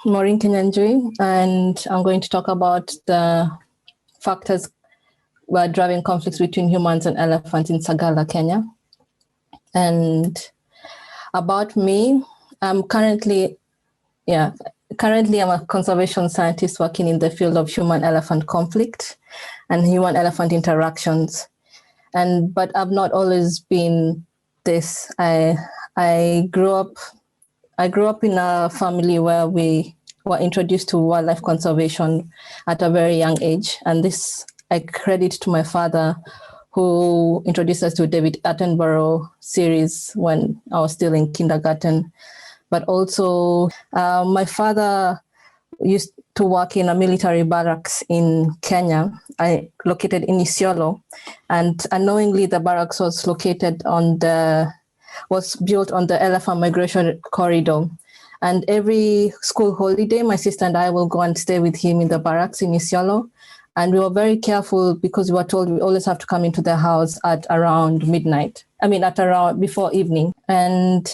Maureen Kenyanjui, and I'm going to talk about the factors were driving conflicts between humans and elephants in Sagala, Kenya. And about me, currently I'm a conservation scientist working in the field of human-elephant conflict and human-elephant interactions. But I've not always been this. I grew up in a family where we were introduced to wildlife conservation at a very young age. And this I credit to my father, who introduced us to David Attenborough series when I was still in kindergarten. But also my father used to work in a military barracks in Kenya, located in Isiolo. And unknowingly, the barracks was built on the elephant migration corridor. And every school holiday, my sister and I will go and stay with him in the barracks in Isiolo. And we were very careful because we were told we always have to come into the house at around midnight. At around before evening. And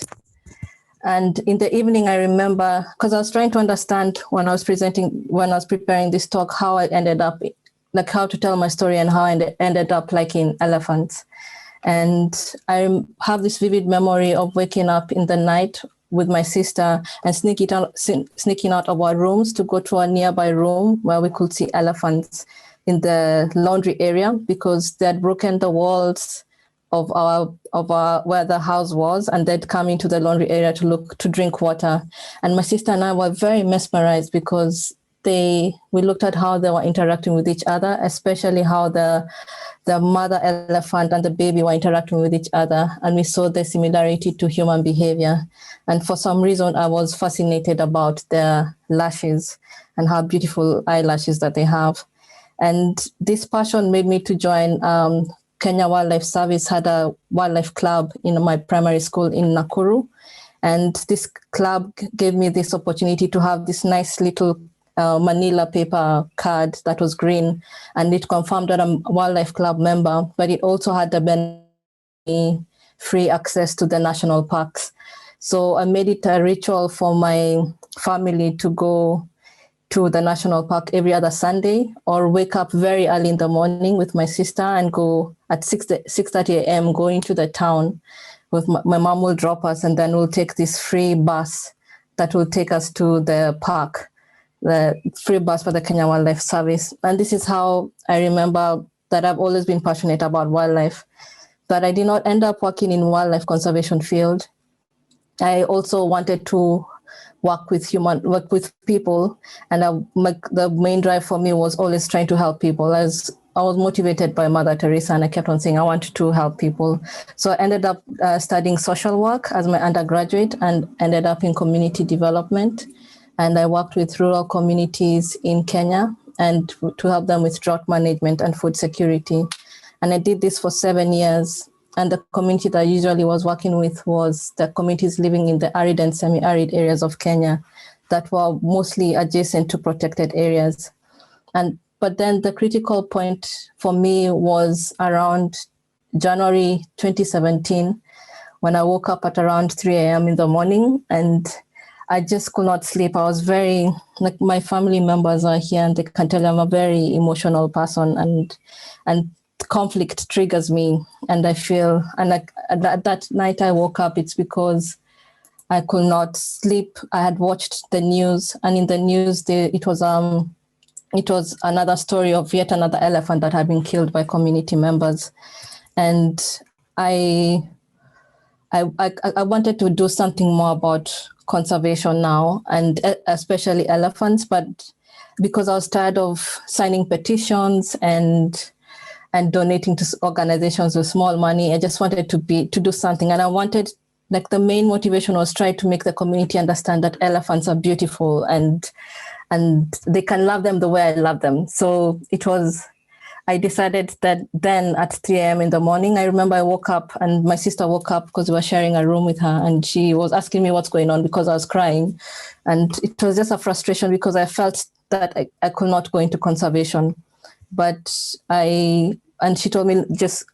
in the evening, I remember, because I was trying to understand when I was preparing this talk, how I ended up, like how to tell my story and how I ended up liking elephants. And I have this vivid memory of waking up in the night with my sister and sneaking out of our rooms to go to a nearby room where we could see elephants in the laundry area, because they had broken the walls of our where the house was, and they'd come into the laundry area to drink water. And my sister and I were very mesmerized because we looked at how they were interacting with each other, especially how the mother elephant and the baby were interacting with each other. And we saw the similarity to human behavior. And for some reason, I was fascinated about their lashes and how beautiful eyelashes that they have. And this passion made me to join Kenya Wildlife Service, had a wildlife club in my primary school in Nakuru. And this club gave me this opportunity to have this nice little manila paper card that was green, and it confirmed that I'm a wildlife club member, but it also had the free access to the national parks. So I made it a ritual for my family to go to the national park every other Sunday, or wake up very early in the morning with my sister and go at 6:30 a.m. go into the town with my mom will drop us, and then we'll take this free bus that will take us to the park, the free bus for the Kenya Wildlife Service. And this is how I remember that I've always been passionate about wildlife. But I did not end up working in wildlife conservation field. I also wanted to work with people, and the main drive for me was always trying to help people. As I was motivated by Mother Teresa, and I kept on saying I wanted to help people. So I ended up studying social work as my undergraduate, and ended up in community development. And I worked with rural communities in Kenya and to help them with drought management and food security. And I did this for 7 years. And the community that I usually was working with was the communities living in the arid and semi-arid areas of Kenya that were mostly adjacent to protected areas. But then the critical point for me was around January 2017, when I woke up at around 3 a.m. in the morning, and I just could not sleep. I was very, like, my family members are here and they can tell I'm a very emotional person, and conflict triggers me. And I feel, and that night I woke up, it's because I could not sleep. I had watched the news, and in the news, it was another story of yet another elephant that had been killed by community members. And I wanted to do something more about conservation now, and especially elephants, but because I was tired of signing petitions and donating to organizations with small money, I just wanted to do something. And I wanted, like, the main motivation was try to make the community understand that elephants are beautiful and they can love them the way I love them. So I decided that then at 3 a.m. in the morning, I remember I woke up and my sister woke up because we were sharing a room with her, and she was asking me what's going on because I was crying. And it was just a frustration because I felt that I could not go into conservation. And she told me, just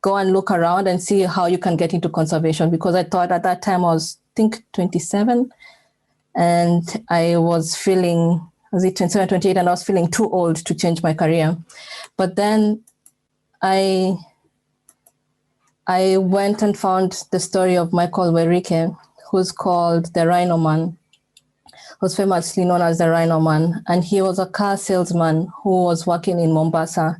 go and look around and see how you can get into conservation, because I thought at that time I was, I think, 27, and I was feeling, was it 27, 28, and I was feeling too old to change my career. But then I went and found the story of Michael Werike, who's called the Rhino Man, who's famously known as the Rhino Man. And he was a car salesman who was working in Mombasa.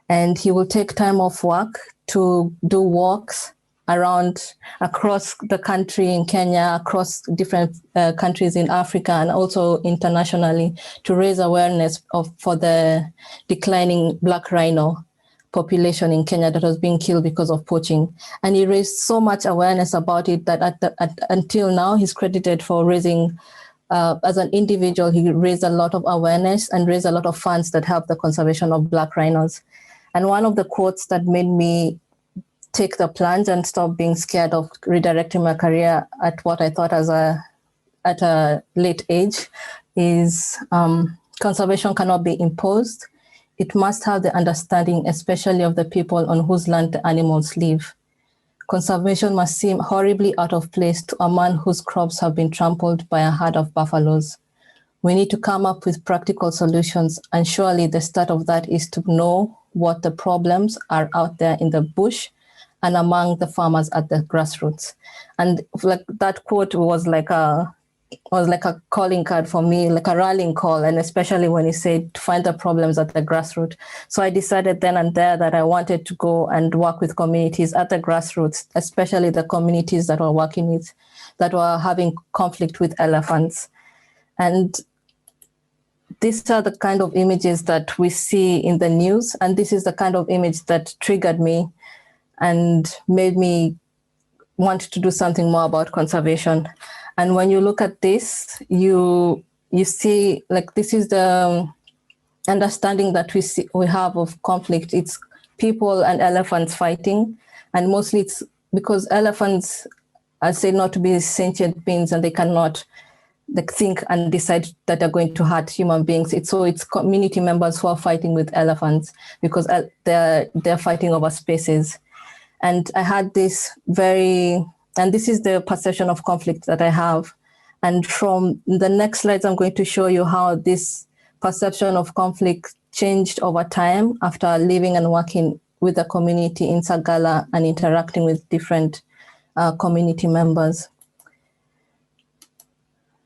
And he will take time off work to do walks across the country in Kenya, across different countries in Africa, and also internationally, to raise awareness for the declining black rhino population in Kenya that was being killed because of poaching. And he raised so much awareness about it that until now, he's credited for raising, as an individual, he raised a lot of awareness and raised a lot of funds that help the conservation of black rhinos. And one of the quotes that made me take the plunge and stop being scared of redirecting my career at what I thought at a late age is, conservation cannot be imposed. It must have the understanding, especially of the people on whose land the animals live. Conservation must seem horribly out of place to a man whose crops have been trampled by a herd of buffaloes. We need to come up with practical solutions, and surely the start of that is to know what the problems are out there in the bush and among the farmers at the grassroots. And like that quote was like a calling card for me, like a rallying call, and especially when he said to find the problems at the grassroots. So I decided then and there that I wanted to go and work with communities at the grassroots, especially the communities that were having conflict with elephants. And these are the kind of images that we see in the news, and this is the kind of image that triggered me and made me want to do something more about conservation. And when you look at this, you see, like, this is the understanding that we have of conflict. It's people and elephants fighting, and mostly it's because elephants are said not to be sentient beings, and they cannot think and decide that they're going to hurt human beings. It's community members who are fighting with elephants because they're fighting over spaces. And I had this and this is the perception of conflict that I have. And from the next slides, I'm going to show you how this perception of conflict changed over time after living and working with the community in Sagala and interacting with different community members.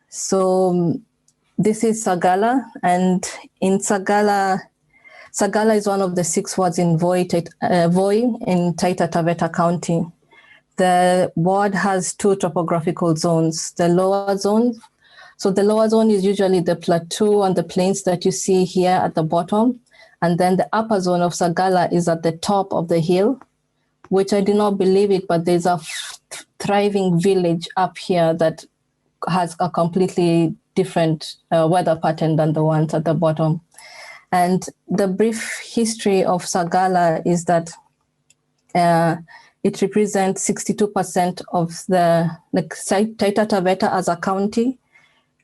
So this is Sagala, and in Sagala is one of the 6 wards in Voi in Taita Taveta County. The ward has 2 topographical zones. The lower zone is usually the plateau and the plains that you see here at the bottom. And then the upper zone of Sagala is at the top of the hill, which I did not believe it, but there's a thriving village up here that has a completely different weather pattern than the ones at the bottom. And the brief history of Sagala is that it represents 62% of the Taita Taveta as a county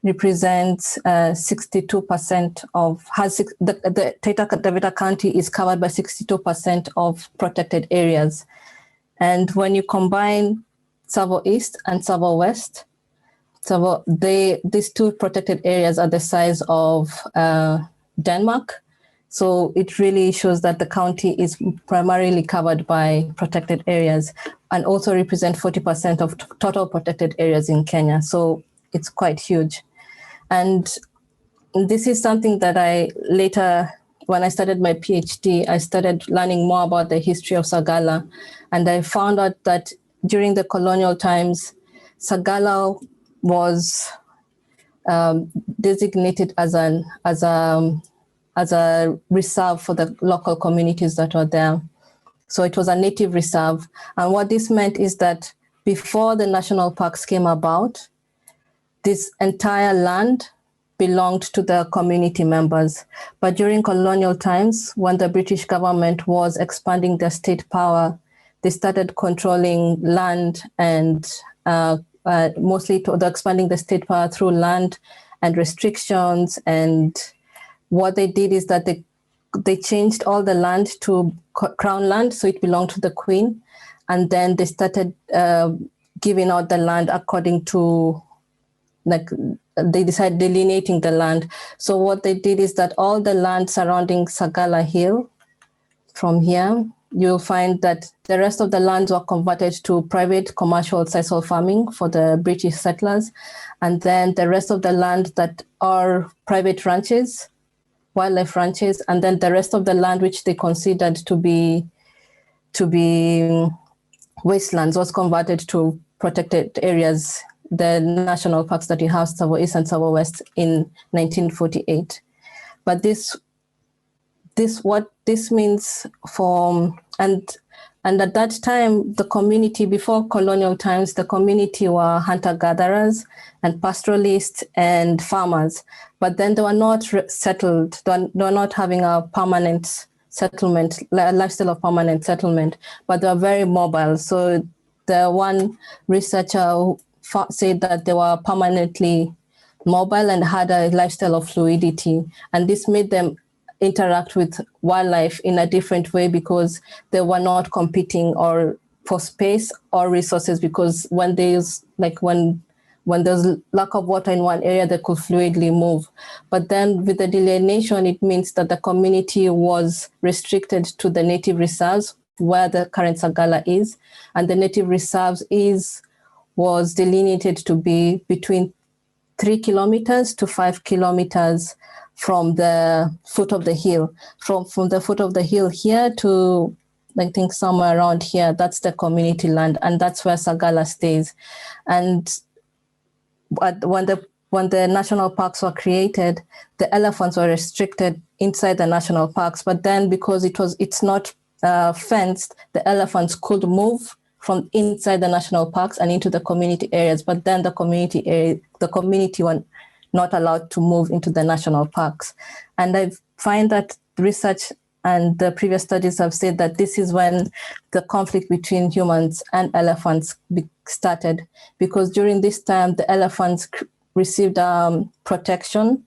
represents 62% the Taita Taveta County is covered by 62% of protected areas. And when you combine Savo East and Savo West, these 2 protected areas are the size of Denmark. So it really shows that the county is primarily covered by protected areas and also represent 40% of total protected areas in Kenya. So it's quite huge. And this is something that I later, when I started my PhD, I started learning more about the history of Sagala. And I found out that during the colonial times, Sagala was designated as a reserve for the local communities that were there. So it was a native reserve. And what this meant is that before the national parks came about, this entire land belonged to the community members. But during colonial times, when the British government was expanding their state power, they started controlling land and mostly expanding the state power through land and restrictions. And what they did is that they changed all the land to crown land, so it belonged to the queen. And then they started giving out the land according to, like, they decided delineating the land. So what they did is that all the land surrounding Sagala Hill, from here, you'll find that the rest of the lands were converted to private commercial sisal farming for the British settlers. And then the rest of the land that are private ranches, wildlife ranches, and then the rest of the land which they considered to be wastelands was converted to protected areas, the national parks that we have, Tsavo East and Tsavo West, in 1948. But what this means for, and at that time, the community, before colonial times, the community were hunter-gatherers and pastoralists and farmers. But then they were not settled, they were not having a permanent settlement, lifestyle of permanent settlement, but they were very mobile. So the one researcher said that they were permanently mobile and had a lifestyle of fluidity. And this made them interact with wildlife in a different way because they were not competing or for space or resources, because when there's when there's lack of water in one area, they could fluidly move. But then with the delineation, it means that the community was restricted to the native reserves where the current Sagala is. And the native reserves was delineated to be between 3 kilometers to 5 kilometers from the foot of the hill. From the foot of the hill here to, I think, somewhere around here, that's the community land, and that's where Sagala stays. And when the national parks were created, the elephants were restricted inside the national parks. But then, because it's not fenced, the elephants could move from inside the national parks and into the community areas. But then the community were not allowed to move into the national parks. And I find that research and the previous studies have said that this is when the conflict between humans and elephants started, because during this time, the elephants received protection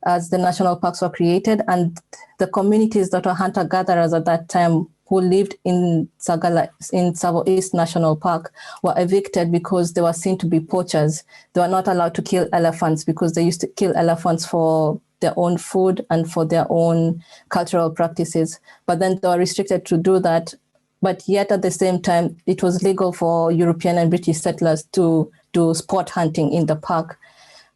as the national parks were created, and the communities that were hunter-gatherers at that time who lived in Sagala, in Tsavo East National Park, were evicted because they were seen to be poachers. They were not allowed to kill elephants because they used to kill elephants for their own food and for their own cultural practices. But then they were restricted to do that. But yet at the same time, it was legal for European and British settlers to do sport hunting in the park.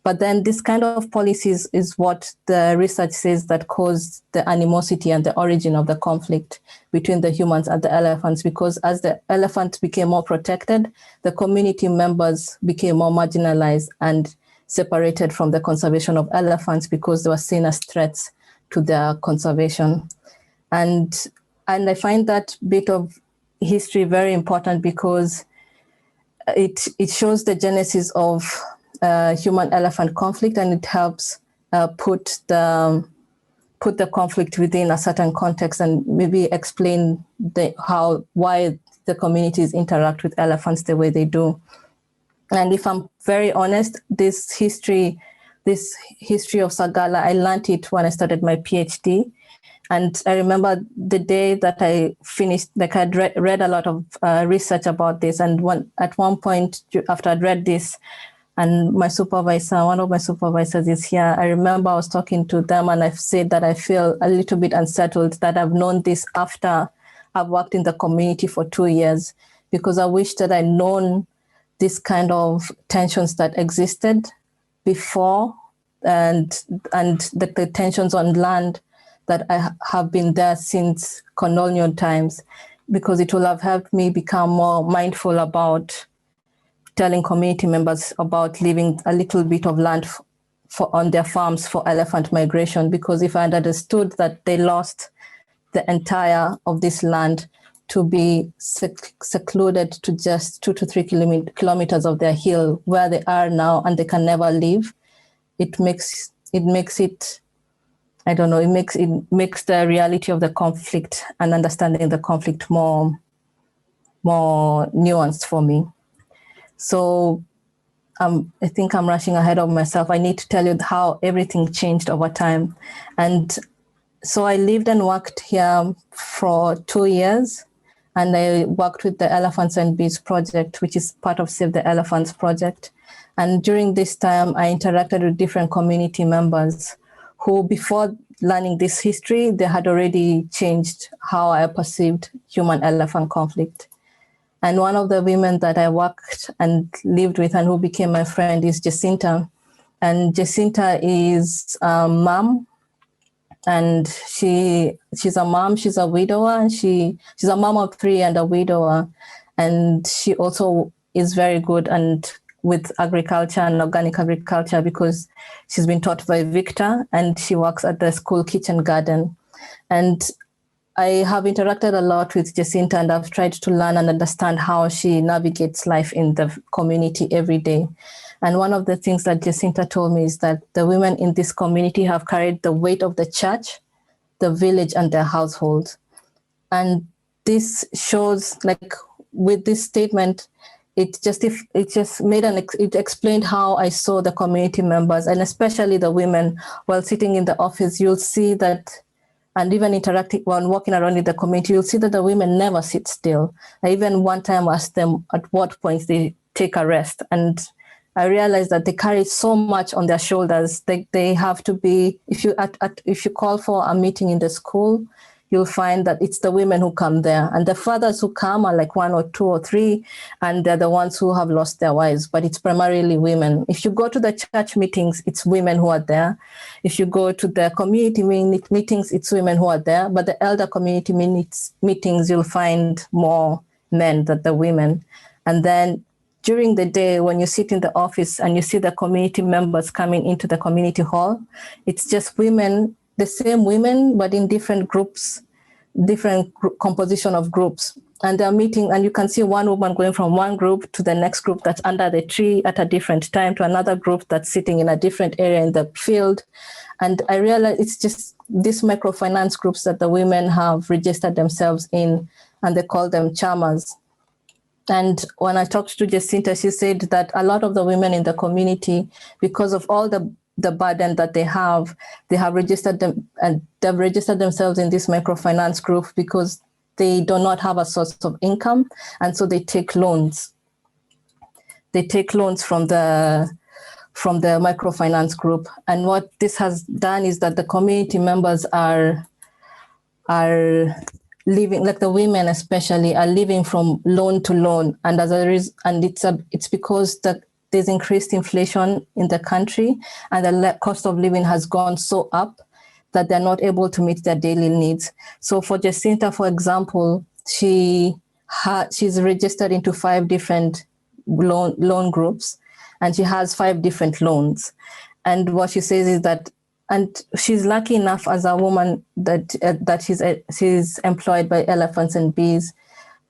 But then this kind of policies is what the research says that caused the animosity and the origin of the conflict between the humans and the elephants, because as the elephants became more protected, the community members became more marginalized and separated from the conservation of elephants because they were seen as threats to their conservation. And I find that bit of history very important because it shows the genesis of human-elephant conflict, and it helps put the conflict within a certain context and maybe explain why the communities interact with elephants the way they do. And if I'm very honest, this history of Sagala, I learned it when I started my PhD. And I remember the day that I finished, like I'd read a lot of research about this. And at one point after I'd read this, and one of my supervisors is here, I remember I was talking to them and I've said that I feel a little bit unsettled that I've known this after I've worked in the community for 2 years, because I wish that I'd known this kind of tensions that existed before and the tensions on land that have been there since colonial times, because it will have helped me become more mindful about telling community members about leaving a little bit of land on their farms for elephant migration. Because if I had understood that they lost the entire of this land to be secluded to just 2 to 3 kilometers of their hill where they are now and they can never leave, it makes it makes it, I don't know, it makes the reality of the conflict and understanding the conflict more nuanced for me. So I think I'm rushing ahead of myself. I need to tell you how everything changed over time. And so I lived and worked here for 2 years, and I worked with the Elephants and Bees project, which is part of Save the Elephants project. And during this time, I interacted with different community members who, before learning this history, they had already changed how I perceived human-elephant conflict. And one of the women that I worked and lived with and who became my friend is Jacinta. And Jacinta is a mom, and she's a mom, she's a widower, and she's a mom of 3 and a widower. And she also is very good and with agriculture and organic agriculture because she's been taught by Victor, and she works at the school kitchen garden. And I have interacted a lot with Jacinta, and I've tried to learn and understand how she navigates life in the community every day. And one of the things that Jacinta told me is that the women in this community have carried the weight of the church, the village, and their household. And this shows, like, with this statement, it explained how I saw the community members, and especially the women, while sitting in the office. You'll see that, and even interacting when walking around in the community, you'll see that the women never sit still. I even one time asked them at what point they take a rest, and I realized that they carry so much on their shoulders. They have to be, if you call for a meeting in the school, you'll find that it's the women who come there. And the fathers who come are like 1 or 2 or 3, and they're the ones who have lost their wives, but it's primarily women. If you go to the church meetings, it's women who are there. If you go to the community meetings, it's women who are there. But the elder community meetings, you'll find more men than the women. And then during the day, when you sit in the office and you see the community members coming into the community hall, it's just women, the same women, but in different groups, composition of groups. And they're meeting, and you can see one woman going from one group to the next group that's under the tree at a different time, to another group that's sitting in a different area in the field. And I realized it's just these microfinance groups that the women have registered themselves in, and they call them chamas. And when I talked to Jacinta, she said that a lot of the women in the community, because of all the burden that they have registered them, and they've registered themselves in this microfinance group because they do not have a source of income, and so they take loans. They take loans from the microfinance group. And what this has done is that the community members are living, like the women especially, are living from loan to loan, and it's because there's increased inflation in the country, and the cost of living has gone so up that they're not able to meet their daily needs. So for Jacinta, for example, she's registered into 5 different loan groups, and she has 5 different loans. And what she says is that, and she's lucky enough as a woman that she's employed by Elephants and Bees.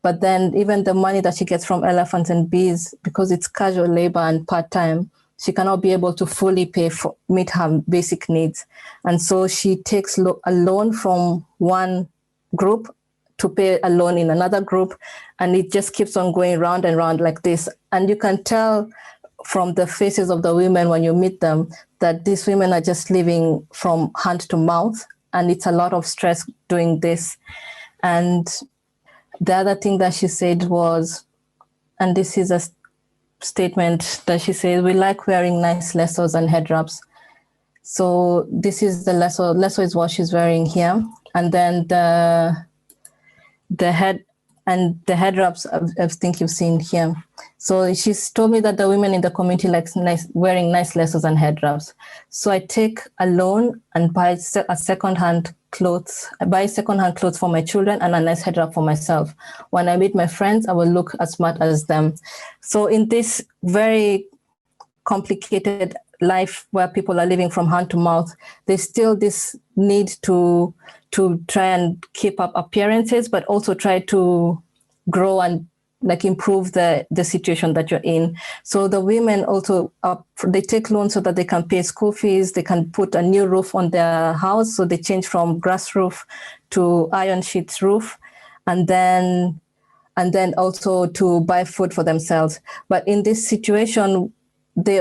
But then even the money that she gets from Elephants and Bees, because it's casual labor and part-time, she cannot be able to fully meet her basic needs. And so she takes a loan from one group to pay a loan in another group. And it just keeps on going round and round like this. And you can tell from the faces of the women when you meet them that these women are just living from hand to mouth. And it's a lot of stress doing this. And the other thing that she said was, and this is a statement that she said, we like wearing nice lassos and head wraps. So this is the lasso. Lasso is what she's wearing here. And then the head wraps, I think you've seen here. So she's told me that the women in the community like wearing nice lassos and head wraps. So I take a loan and buy secondhand clothes for my children and a nice head wrap for myself. When I meet my friends, I will look as smart as them. So in this very complicated life where people are living from hand to mouth, there's still this need to try and keep up appearances, but also try to grow and like improve the situation that you're in. So the women also, they take loans so that they can pay school fees, they can put a new roof on their house. So they change from grass roof to iron sheets roof, and then also to buy food for themselves. But in this situation, they,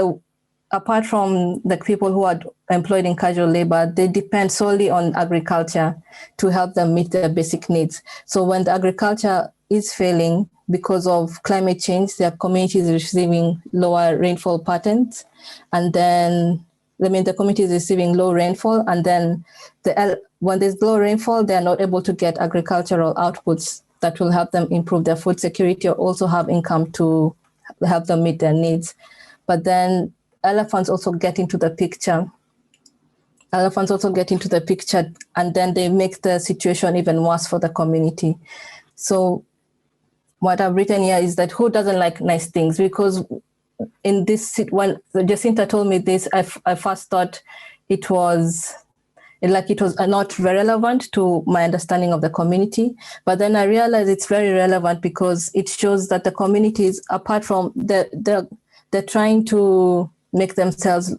apart from the people who are employed in casual labor, they depend solely on agriculture to help them meet their basic needs. So when the agriculture is failing because of climate change, their community is receiving lower rainfall patterns. And then, the community is receiving low rainfall. And then when there's low rainfall, they're not able to get agricultural outputs that will help them improve their food security or also have income to help them meet their needs. But then elephants also get into the picture. And then they make the situation even worse for the community. So what I've written here is that who doesn't like nice things? Because in this, when Jacinta told me this, I first thought it was not very relevant to my understanding of the community. But then I realized it's very relevant because it shows that the communities, apart from they're trying to make themselves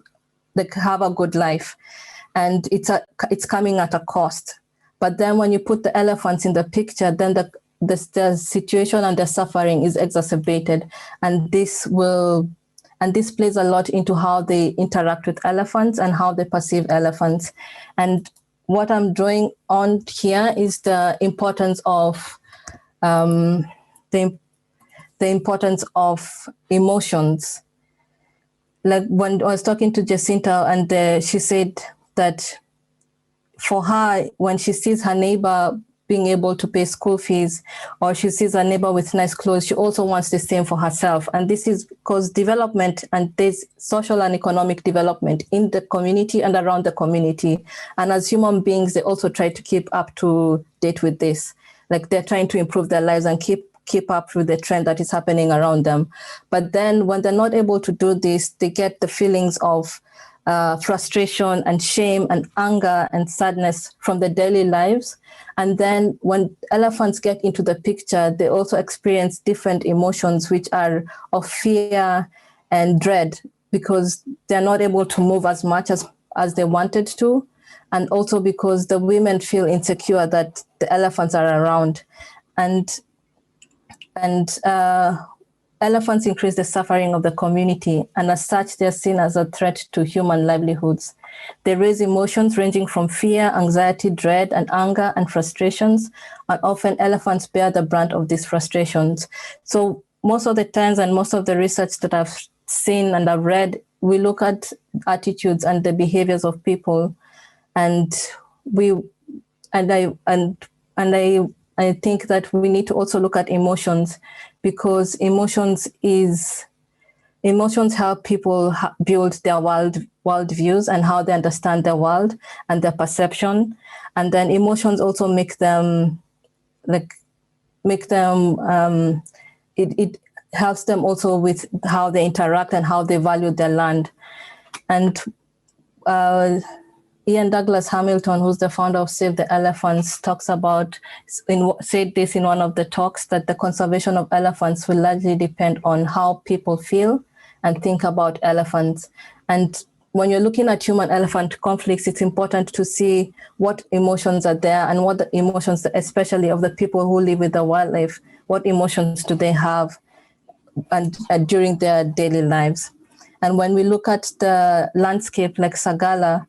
like have a good life, and it's coming at a cost. But then when you put the elephants in the picture, then the situation and the suffering is exacerbated, and this plays a lot into how they interact with elephants and how they perceive elephants. And what I'm drawing on here is the importance of the importance of emotions. Like when I was talking to Jacinta, and she said that for her, when she sees her neighbor being able to pay school fees, or she sees a neighbor with nice clothes, she also wants the same for herself. And this is because development, and there's social and economic development in the community and around the community. And as human beings, they also try to keep up to date with this. Like they're trying to improve their lives and keep up with the trend that is happening around them. But then when they're not able to do this, they get the feelings of frustration and shame and anger and sadness from their daily lives. And then when elephants get into the picture, they also experience different emotions, which are of fear and dread, because they're not able to move as much as they wanted to. And also because the women feel insecure that the elephants are around. And elephants increase the suffering of the community, and as such, they're seen as a threat to human livelihoods. They raise emotions ranging from fear, anxiety, dread, and anger and frustrations, and often elephants bear the brunt of these frustrations. So most of the times, and most of the research that I've seen and I've read, we look at attitudes and the behaviors of people, and I think that we need to also look at emotions, because emotions help people build their world views and how they understand their world and their perception. And then emotions also make them it helps them also with how they interact and how they value their land. And Ian Douglas Hamilton, who's the founder of Save the Elephants, said this in one of the talks, that the conservation of elephants will largely depend on how people feel and think about elephants. And when you're looking at human-elephant conflicts, it's important to see what emotions are there and what the emotions, especially of the people who live with the wildlife, what emotions do they have and during their daily lives. And when we look at the landscape like Sagala,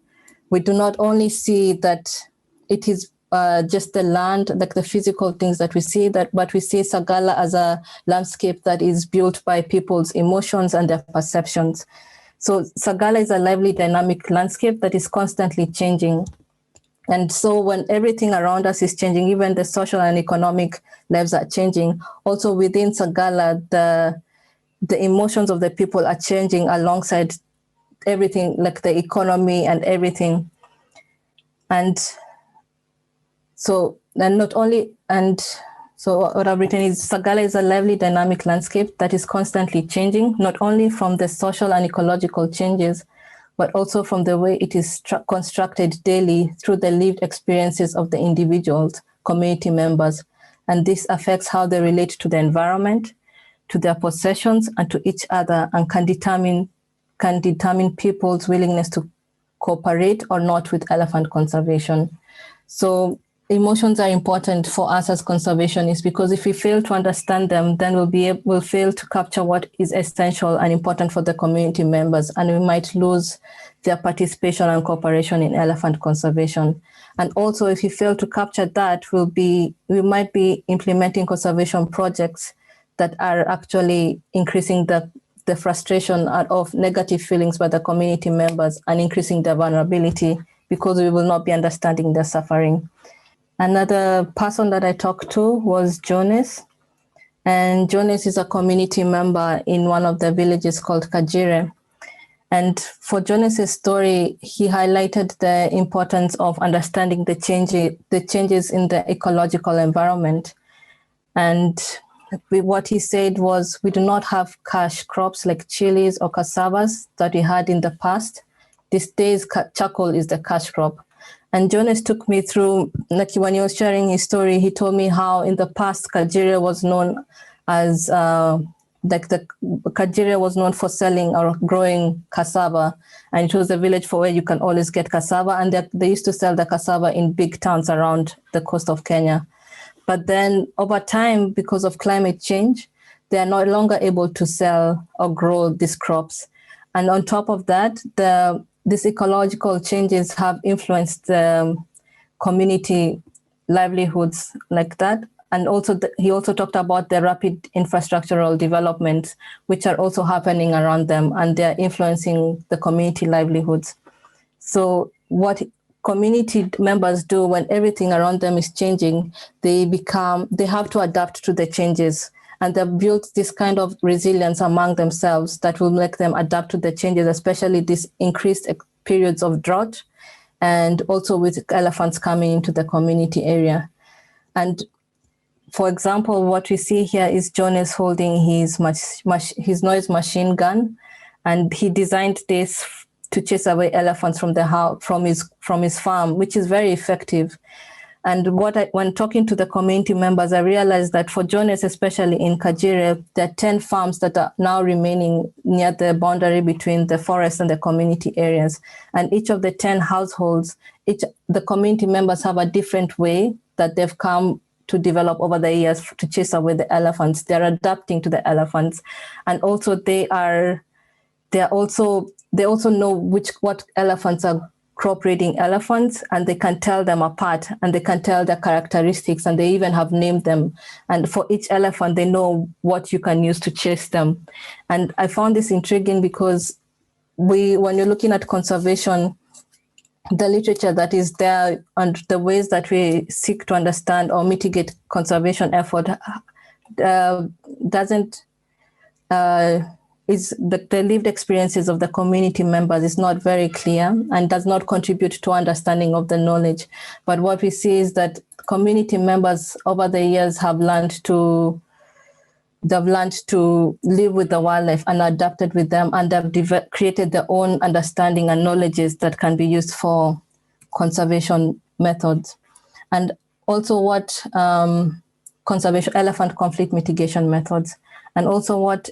we do not only see that it is just the land, like the physical things that we see, but we see Sagala as a landscape that is built by people's emotions and their perceptions. So Sagala is a lively, dynamic landscape that is constantly changing. And so when everything around us is changing, even the social and economic lives are changing, also within Sagala, the emotions of the people are changing alongside everything, like the economy and everything. And so what I've written is Sagala is a lively, dynamic landscape that is constantly changing, not only from the social and ecological changes, but also from the way it is constructed daily through the lived experiences of the individuals, community members. And this affects how they relate to the environment, to their possessions and to each other, and can determine people's willingness to cooperate or not with elephant conservation. So emotions are important for us as conservationists, because if we fail to understand them, then we'll fail to capture what is essential and important for the community members, and we might lose their participation and cooperation in elephant conservation. And also, if we fail to capture that, we might be implementing conservation projects that are actually increasing the frustration of negative feelings by the community members and increasing their vulnerability, because we will not be understanding their suffering. Another person that I talked to was Jonas. And Jonas is a community member in one of the villages called Kajire. And for Jonas's story, he highlighted the importance of understanding the changes in the ecological environment. And what he said was, we do not have cash crops like chilies or cassavas that we had in the past. These days, charcoal is the cash crop. And Jonas took me through, like when he was sharing his story, he told me how in the past Kajire was known as, Kajire was known for selling or growing cassava. And it was a village for where you can always get cassava. And they used to sell the cassava in big towns around the coast of Kenya. But then over time, because of climate change, they are no longer able to sell or grow these crops. And on top of that, these ecological changes have influenced the community livelihoods like that. And also, he also talked about the rapid infrastructural developments, which are also happening around them, and they're influencing the community livelihoods. So what community members do when everything around them is changing, they have to adapt to the changes. And they've built this kind of resilience among themselves that will make them adapt to the changes, especially these increased periods of drought, and also with elephants coming into the community area. And for example, what we see here is Jonas holding his noise machine gun, and he designed this to chase away elephants from his farm, which is very effective. And when talking to the community members, I realized that for Jonas, especially in Kajire, there are 10 farms that are now remaining near the boundary between the forest and the community areas. And each of the 10 households, the community members have a different way that they've come to develop over the years to chase away the elephants. They're adapting to the elephants. And also they also know what elephants are crop-breeding elephants, and they can tell them apart, and they can tell their characteristics, and they even have named them. And for each elephant, they know what you can use to chase them. And I found this intriguing because when you're looking at conservation, the literature that is there and the ways that we seek to understand or mitigate conservation effort the lived experiences of the community members is not very clear and does not contribute to understanding of the knowledge. But what we see is that community members over the years have learned to live with the wildlife and adapted with them, and have created their own understanding and knowledges that can be used for conservation methods. And also elephant conflict mitigation methods. And also what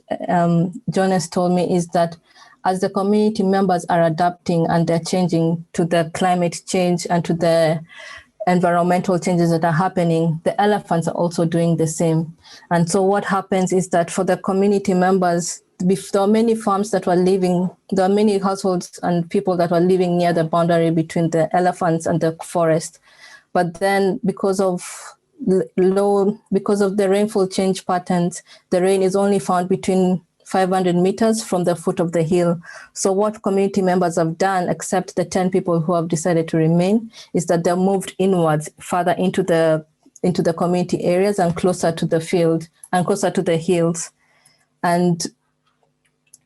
Jonas told me is that as the community members are adapting and they're changing to the climate change and to the environmental changes that are happening, the elephants are also doing the same. And so what happens is that for the community members, there are many farms that were living, there are many households and people that were living near the boundary between the elephants and the forest. But then because of the rainfall change patterns, the rain is only found between 500 meters from the foot of the hill. So what community members have done, except the 10 people who have decided to remain, is that they're moved inwards, further into the community areas and closer to the field and closer to the hills. And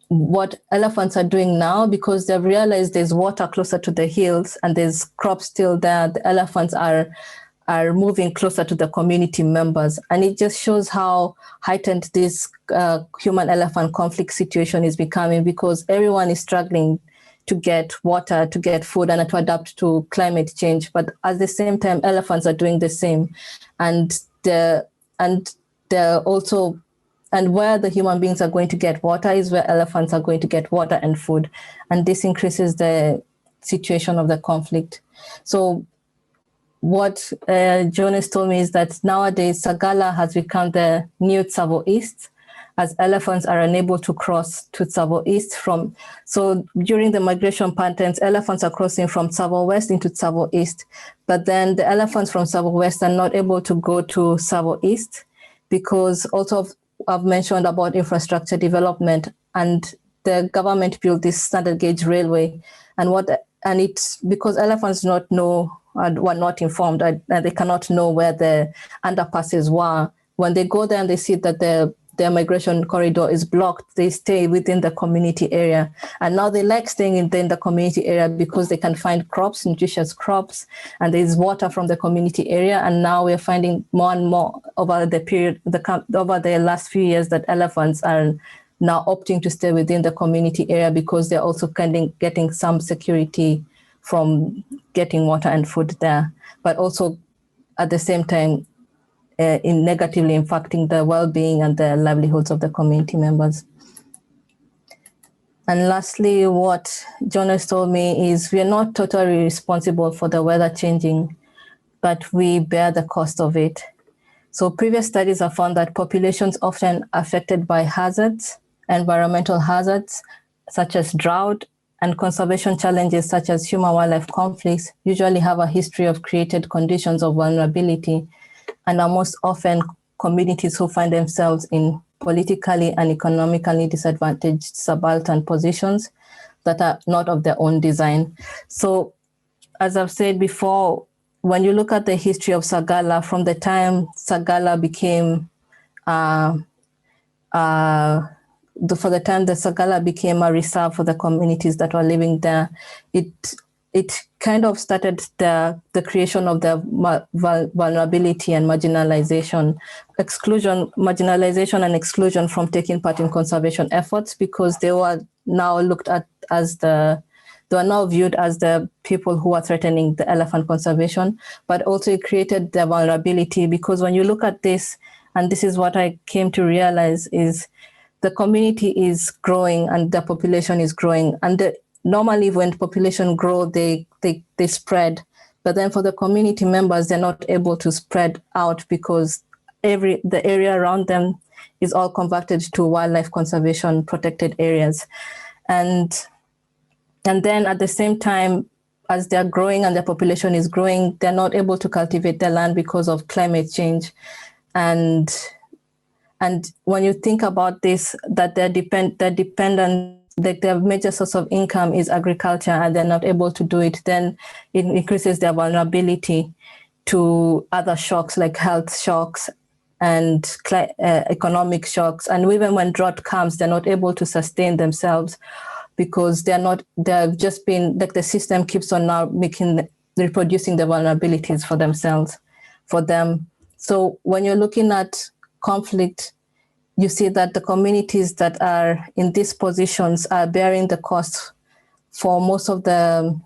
what elephants are doing now, because they've realized there's water closer to the hills and there's crops still there, the elephants are moving closer to the community members. And it just shows how heightened this human-elephant conflict situation is becoming, because everyone is struggling to get water, to get food, and to adapt to climate change. But at the same time, elephants are doing the same. And they're also and where the human beings are going to get water is where elephants are going to get water and food. And this increases the situation of the conflict. So what Jonas told me is that nowadays Sagala has become the new Tsavo East, as elephants are unable to cross to Tsavo East from. So during the migration patterns, elephants are crossing from Tsavo West into Tsavo East, but then the elephants from Tsavo West are not able to go to Tsavo East because also I've mentioned about infrastructure development, and the government built this standard gauge railway, and it's because elephants do not know and were not informed, and they cannot know where the underpasses were. When they go there and they see that their migration corridor is blocked, they stay within the community area. And now they like staying in the community area because they can find crops, nutritious crops, and there's water from the community area. And now we're finding more and more over the last few years that elephants are now opting to stay within the community area because they're also getting some security from getting water and food there, but also at the same time, in negatively impacting the well-being and the livelihoods of the community members. And lastly, what Jonas told me is we are not totally responsible for the weather changing, but we bear the cost of it. So previous studies have found that populations often affected by hazards, environmental hazards, such as drought, and conservation challenges such as human-wildlife conflicts usually have a history of created conditions of vulnerability, and are most often communities who find themselves in politically and economically disadvantaged subaltern positions that are not of their own design. So, as I've said before, when you look at the history of Sagala, from the time Sagala became for the time the Sagala became a reserve for the communities that were living there, it kind of started the creation of the vulnerability and marginalization, marginalization and exclusion from taking part in conservation efforts, because they were now looked at as they were now viewed as the people who are threatening the elephant conservation, but also it created the vulnerability, because when you look at this, and this is what I came to realize, is the community is growing and the population is growing. And normally when population grow, they spread. But then for the community members, they're not able to spread out because the area around them is all converted to wildlife conservation protected areas. And then at the same time, as they're growing and their population is growing, they're not able to cultivate their land because of climate change. And when you think about this, that they're dependent, that their major source of income is agriculture, and they're not able to do it, then it increases their vulnerability to other shocks like health shocks and economic shocks. And even when drought comes, they're not able to sustain themselves because they've just been, like the system keeps on now reproducing the vulnerabilities for themselves, for them. So when you're looking at conflict, you see that the communities that are in these positions are bearing the cost for most of the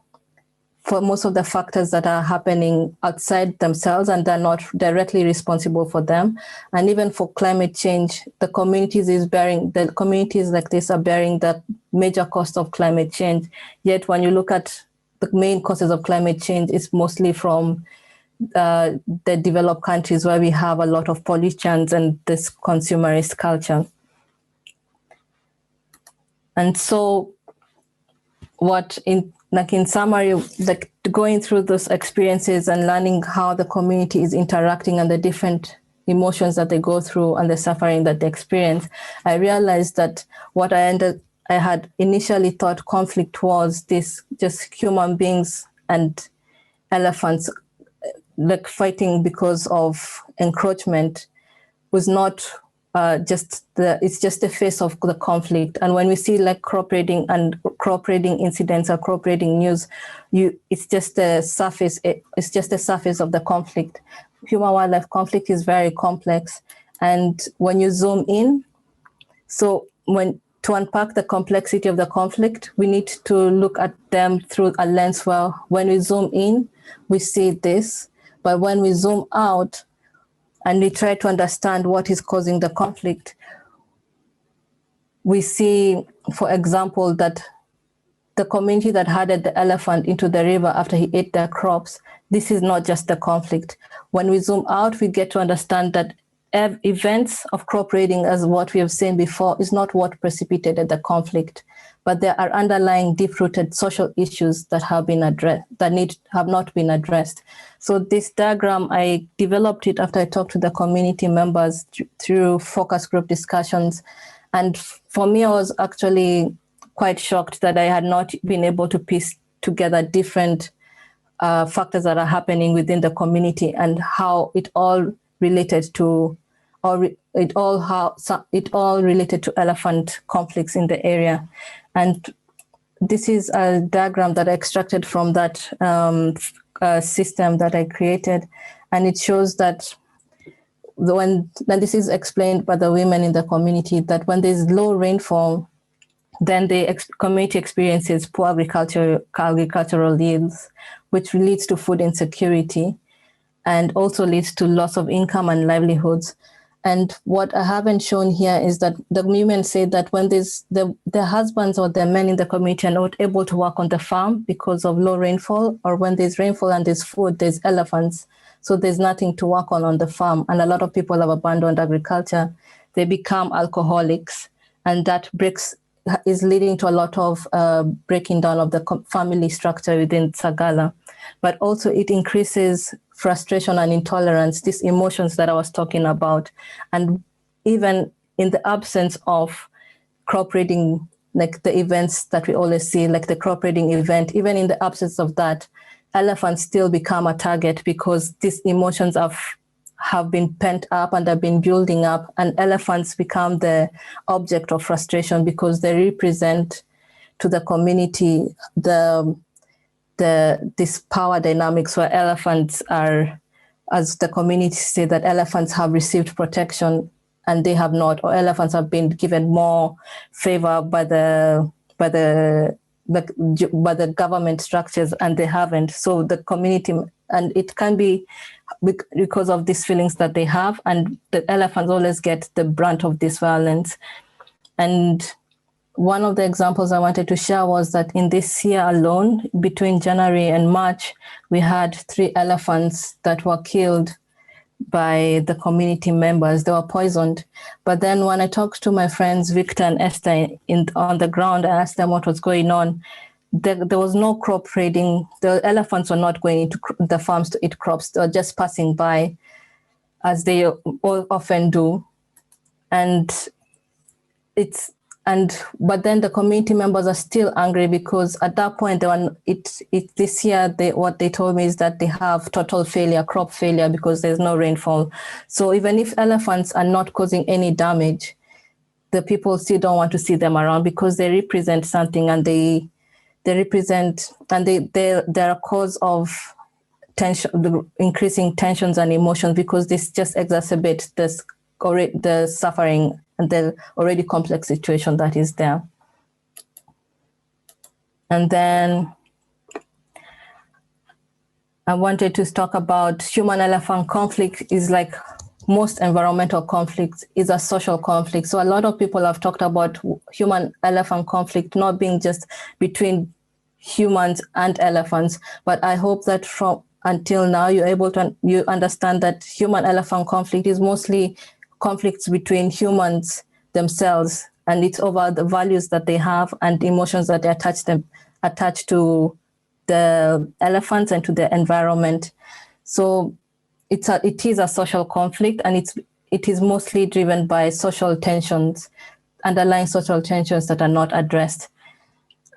factors that are happening outside themselves, and they're not directly responsible for them. And even for climate change, the communities like this are bearing the major cost of climate change. Yet when you look at the main causes of climate change, it's mostly from the developed countries where we have a lot of pollutions and this consumerist culture. And so in summary, like going through those experiences and learning how the community is interacting and the different emotions that they go through and the suffering that they experience, I realized that what I had initially thought conflict was this just human beings and elephants like fighting because of encroachment was not it's just the face of the conflict. And when we see like crop raiding incidents or crop raiding news, it's just the surface. It's just the surface of the conflict. Human wildlife conflict is very complex, and when you zoom in, to unpack the complexity of the conflict, we need to look at them through a lens where when we zoom in, we see this, but when we zoom out and we try to understand what is causing the conflict, we see, for example, that the community that herded the elephant into the river after he ate their crops, this is not just the conflict. When we zoom out, we get to understand that events of crop raiding, as what we have seen before, is not what precipitated the conflict, but there are underlying deep-rooted social issues that have been addressed, have not been addressed. So this diagram, I developed it after I talked to the community members through focus group discussions. And for me, I was actually quite shocked that I had not been able to piece together different factors that are happening within the community and how it all related to, it all related to elephant conflicts in the area. And this is a diagram that I extracted from that system that I created, and it shows that when this is explained by the women in the community, that when there's low rainfall, then the community experiences poor agricultural yields, which leads to food insecurity and also leads to loss of income and livelihoods. And what I haven't shown here is that the women say that when the husbands or the men in the community are not able to work on the farm because of low rainfall, or when there's rainfall and there's food, there's elephants. So there's nothing to work on the farm. And a lot of people have abandoned agriculture. They become alcoholics, and that is leading to a lot of breaking down of the family structure within Sagala. But also it increases frustration and intolerance, these emotions that I was talking about. And even in the absence of crop raiding, like the events that we always see, like the crop raiding event, even in the absence of that, elephants still become a target because these emotions have been pent up and have been building up, and elephants become the object of frustration because they represent to the community this power dynamics where elephants are, as the community say, that elephants have received protection and they have not, or elephants have been given more favor by the government structures and they haven't. So the community, and it can be because of these feelings that they have, and the elephants always get the brunt of this violence. And one of the examples I wanted to share was that in this year alone, between January and March, we had 3 elephants that were killed by the community members. They were poisoned. But then when I talked to my friends Victor and Esther on the ground, I asked them what was going on. There was no crop raiding. The elephants were not going into the farms to eat crops. They were just passing by, as they all often do. But then the community members are still angry because at that point this year what they told me is that they have total failure, crop failure, because there's no rainfall. So even if elephants are not causing any damage, the people still don't want to see them around because they represent something, and they're a cause of tension, the increasing tensions and emotions, because this just exacerbates the suffering and the already complex situation that is there. And then I wanted to talk about human-elephant conflict. Is like most environmental conflicts is a social conflict. So a lot of people have talked about human-elephant conflict not being just between humans and elephants, but I hope that until now you understand that human-elephant conflict is mostly conflicts between humans themselves, and it's over the values that they have and emotions that they attach to the elephants and to the environment. So it is a social conflict, and it is mostly driven by social tensions, underlying social tensions that are not addressed.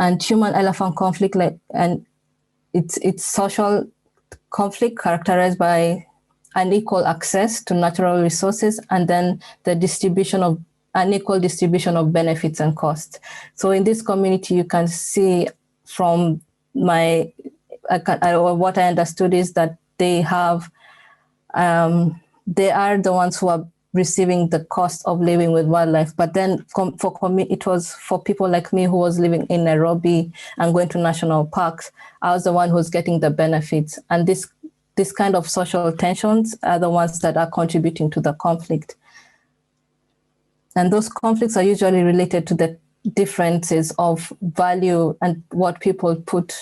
And human-elephant conflict, it's social conflict characterized by unequal access to natural resources, and then the unequal distribution of benefits and costs. So in this community, you can see from what I understood is that they are the ones who are receiving the cost of living with wildlife. But then it was for people like me who was living in Nairobi and going to national parks, I was the one who's getting the benefits. And this kind of social tensions are the ones that are contributing to the conflict. And those conflicts are usually related to the differences of value and what people put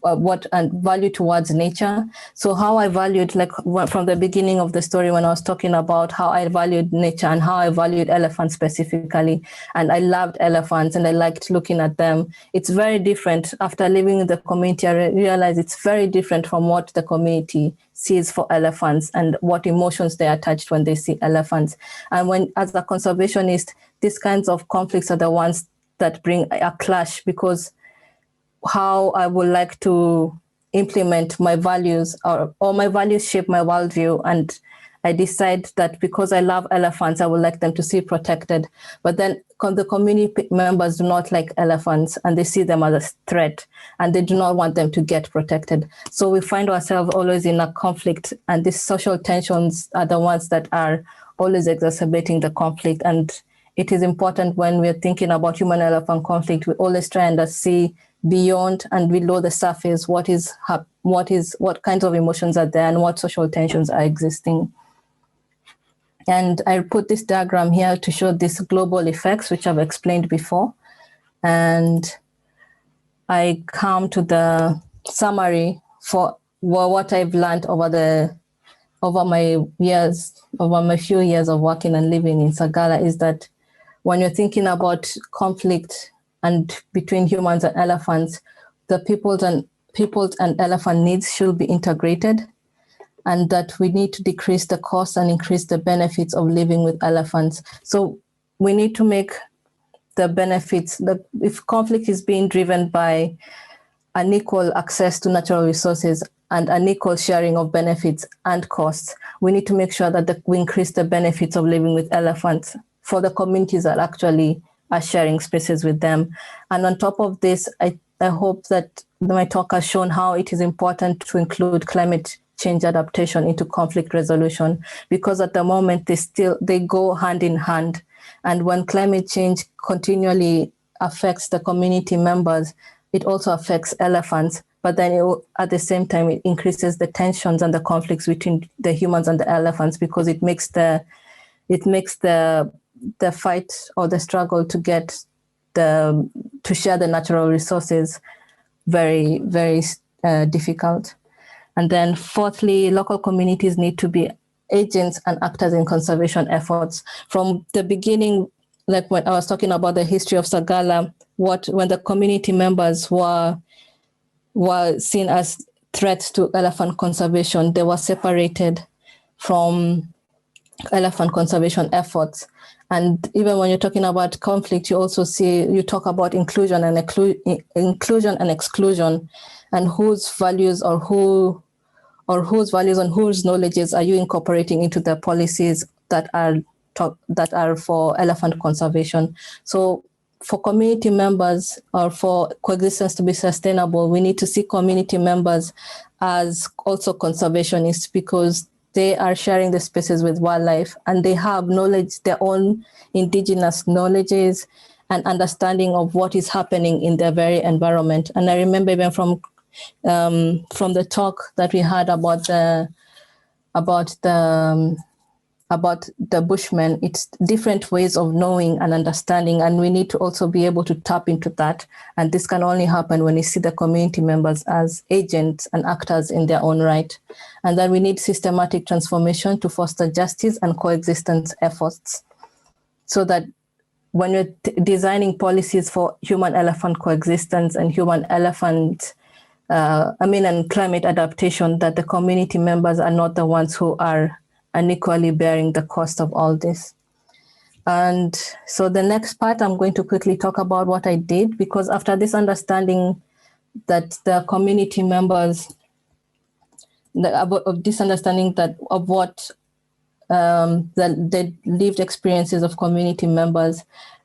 what and value towards nature. So how I valued, like from the beginning of the story when I was talking about how I valued nature and how I valued elephants specifically, and I loved elephants and I liked looking at them. It's very different. After living in the community, I realized it's very different from what the community sees for elephants and what emotions they attached when they see elephants. And when, as a conservationist, these kinds of conflicts are the ones that bring a clash, because how I would like to implement my values, or my values shape my worldview. And I decide that because I love elephants, I would like them to see protected. But then the community members do not like elephants and they see them as a threat and they do not want them to get protected. So we find ourselves always in a conflict, and these social tensions are the ones that are always exacerbating the conflict. And it is important when we're thinking about human-elephant conflict, we always try and see beyond and below the surface what kinds of emotions are there and what social tensions are existing. And I put this diagram here to show these global effects, which I've explained before. And I come to the summary for what I've learned over my few years of working and living in Sagala, is that when you're thinking about conflict and between humans and elephants, the people's and elephant needs should be integrated, and that we need to decrease the cost and increase the benefits of living with elephants. So we need to make the benefits, if conflict is being driven by unequal access to natural resources and unequal sharing of benefits and costs, we need to make sure that we increase the benefits of living with elephants for the communities that actually are sharing spaces with them. And on top of this, I hope that my talk has shown how it is important to include climate change adaptation into conflict resolution, because at the moment they go hand in hand. And when climate change continually affects the community members, it also affects elephants. But then at the same time, it increases the tensions and the conflicts between the humans and the elephants, because it makes the fight or the struggle to share the natural resources very, very difficult. And then fourthly, local communities need to be agents and actors in conservation efforts. From the beginning, like when I was talking about the history of Sagala, when the community members were seen as threats to elephant conservation, they were separated from elephant conservation efforts. And even when you're talking about conflict, you talk about inclusion and exclusion, and whose values and whose knowledges are you incorporating into the policies that are for elephant conservation. So for community members, or for coexistence to be sustainable, we need to see community members as also conservationists, because they are sharing the spaces with wildlife and they have knowledge, their own indigenous knowledges and understanding of what is happening in their very environment. And I remember even from the talk that we had about the Bushmen, it's different ways of knowing and understanding, and we need to also be able to tap into that. And this can only happen when you see the community members as agents and actors in their own right. And then we need systematic transformation to foster justice and coexistence efforts, so that when you're designing policies for human-elephant coexistence and and climate adaptation, that the community members are not the ones who are unequally bearing the cost of all this. And so the next part, I'm going to quickly talk about what I did, because after this understanding that the community members, of this understanding of what the lived experiences of community members,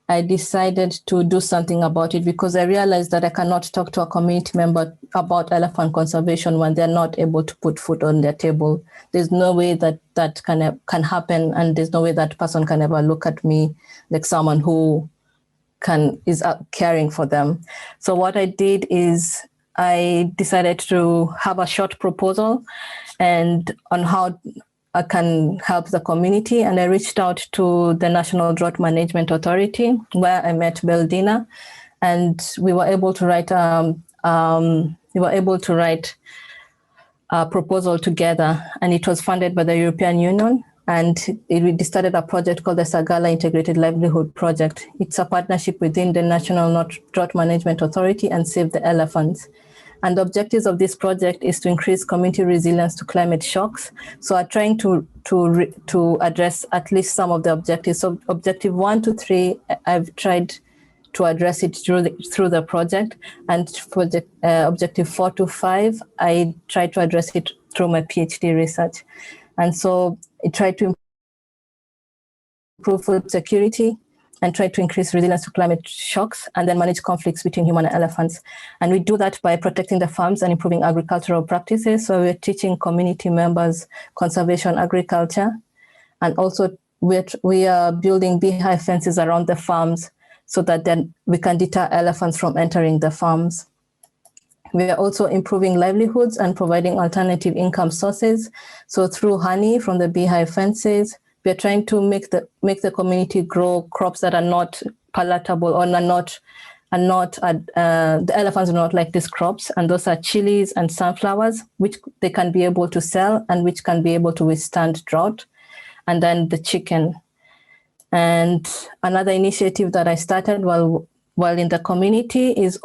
I decided to do something about it, because I realized that I cannot talk to a community member about elephant conservation when they're not able to put food on their table. There's no way that can happen, and there's no way that person can ever look at me like someone who is caring for them. So what I did is I decided to have a short proposal and on how can help the community. And I reached out to the National Drought Management Authority, where I met Beldina, and we were able to write a proposal together, and it was funded by the European Union. And we started a project called the Sagala Integrated Livelihood Project. It's a partnership within the National Drought Management Authority and Save the Elephants. And the objectives of this project is to increase community resilience to climate shocks. So I'm trying to address at least some of the objectives. So objective 1 to 3, I've tried to address it through the project. And objective 4 to 5, I tried to address it through my PhD research. And so I tried to improve food security and try to increase resilience to climate shocks, and then manage conflicts between human and elephants. And we do that by protecting the farms and improving agricultural practices. So we're teaching community members conservation agriculture. And also we are building beehive fences around the farms so that then we can deter elephants from entering the farms. We are also improving livelihoods and providing alternative income sources. So through honey from the beehive fences, we are trying to make the community grow crops that are not palatable or the elephants do not like these crops. And those are chilies and sunflowers, which they can be able to sell and which can be able to withstand drought. And then the chicken. And another initiative that I started while in the community is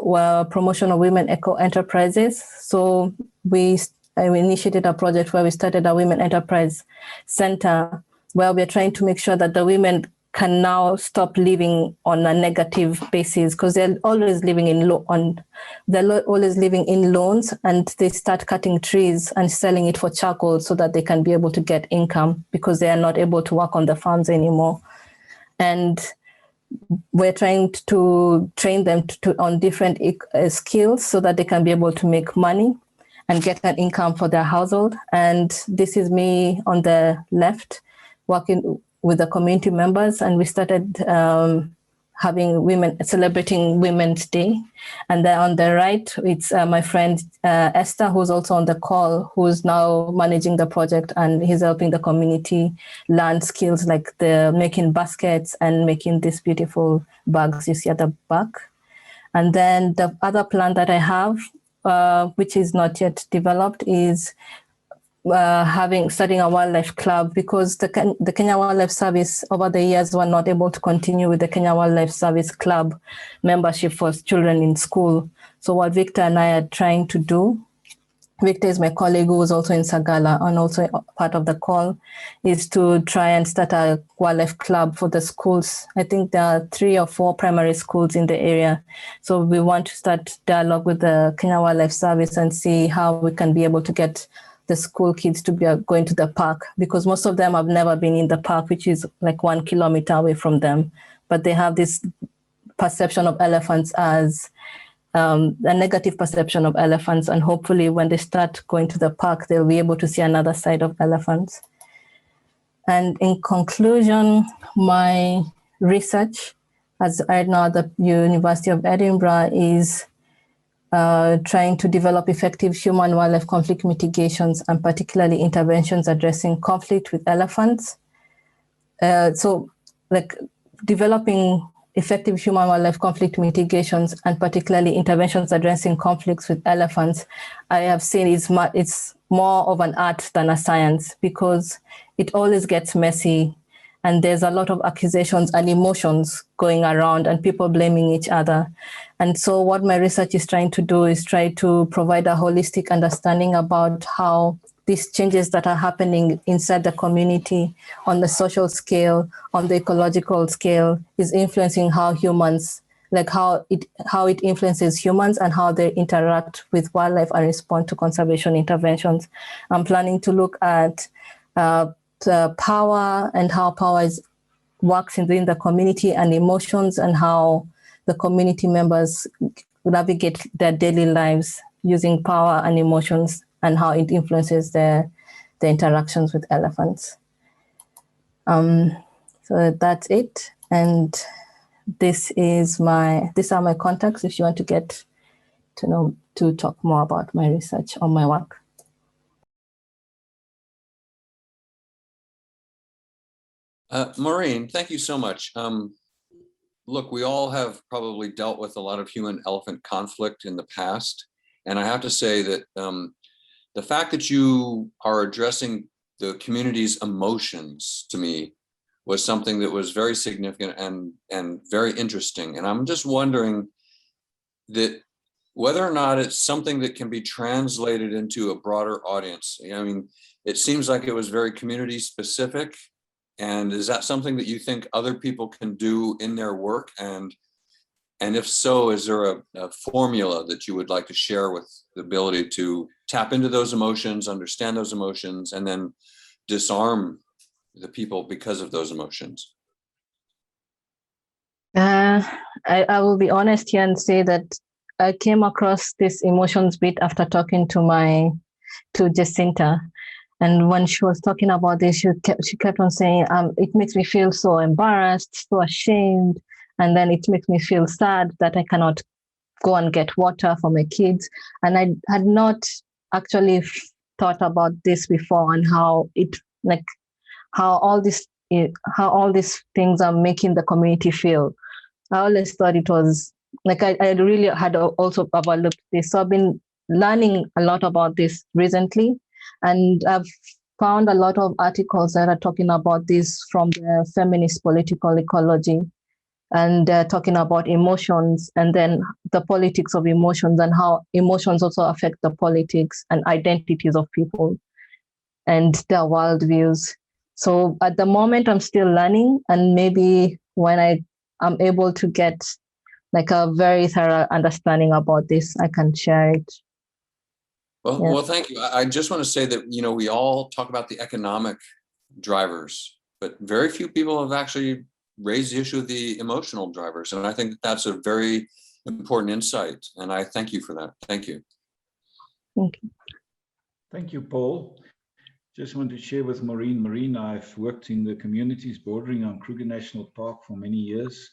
promotion of women eco-enterprises. So we initiated a project where we started a women enterprise center, where we're trying to make sure that the women can now stop living on a negative basis, because they're always living in loans, and they start cutting trees and selling it for charcoal so that they can be able to get income, because they are not able to work on the farms anymore. And we're trying to train them on different skills so that they can be able to make money and get an income for their household. And this is me on the left, working with the community members, and we started celebrating Women's Day. And then on the right, it's my friend Esther, who's also on the call, who's now managing the project, and he's helping the community learn skills like the making baskets and making these beautiful bags you see at the back. And then the other plan that I have, which is not yet developed, is starting a wildlife club, because the Kenya Wildlife Service over the years were not able to continue with the Kenya Wildlife Service Club membership for children in school. So what Victor and I are trying to do, Victor is my colleague who was also in Sagala and also part of the call, is to try and start a wildlife club for the schools. I think there are 3 or 4 primary schools in the area. So we want to start dialogue with the Kenya Wildlife Service and see how we can be able to get the school kids to be going to the park, because most of them have never been in the park, which is like 1 kilometer away from them. But they have this perception of elephants as a negative perception of elephants. And hopefully when they start going to the park, they'll be able to see another side of elephants. And in conclusion, my research as right now at the University of Edinburgh is trying to develop effective human-wildlife conflict mitigations, and particularly interventions addressing conflict with elephants. So like developing effective human-wildlife conflict mitigations and particularly interventions addressing conflicts with elephants, I have seen it's more of an art than a science, because it always gets messy and there's a lot of accusations and emotions going around and people blaming each other. And so what my research is trying to do is try to provide a holistic understanding about how these changes that are happening inside the community on the social scale, on the ecological scale, is influencing how humans, like how it influences humans and how they interact with wildlife and respond to conservation interventions. I'm planning to look at the power and how power works within the community and emotions, and how the community members navigate their daily lives using power and emotions, and how it influences their interactions with elephants. So that's it. And these are my contacts if you want to get to talk more about my research or my work. Maureen, thank you so much. Look, we all have probably dealt with a lot of human-elephant conflict in the past. And I have to say that the fact that you are addressing the community's emotions to me was something that was very significant and very interesting. And I'm just wondering that whether or not it's something that can be translated into a broader audience. I mean, it seems like it was very community specific. And is that something that you think other people can do in their work? And if so, is there a formula that you would like to share with the ability to tap into those emotions, understand those emotions, and then disarm the people because of those emotions? I will be honest here and say that I came across this emotions bit after talking to Jacinta. And when she was talking about this, she kept on saying, it makes me feel so embarrassed, so ashamed. And then it makes me feel sad that I cannot go and get water for my kids. And I had not actually thought about this before, and how how all these things are making the community feel. I always thought it was like I really had also overlooked this. So I've been learning a lot about this recently, and I've found a lot of articles that are talking about this from the feminist political ecology, and talking about emotions and then the politics of emotions, and how emotions also affect the politics and identities of people and their worldviews. So at the moment, I'm still learning, and maybe when I'm able to get like a very thorough understanding about this, I can share it. Well, thank you. I just want to say that, we all talk about the economic drivers, but very few people have actually raised the issue of the emotional drivers. And I think that's a very important insight. And I thank you for that. Thank you. Thank you. Thank you, Paul. Just want to share with Maureen. Maureen, I've worked in the communities bordering on Kruger National Park for many years,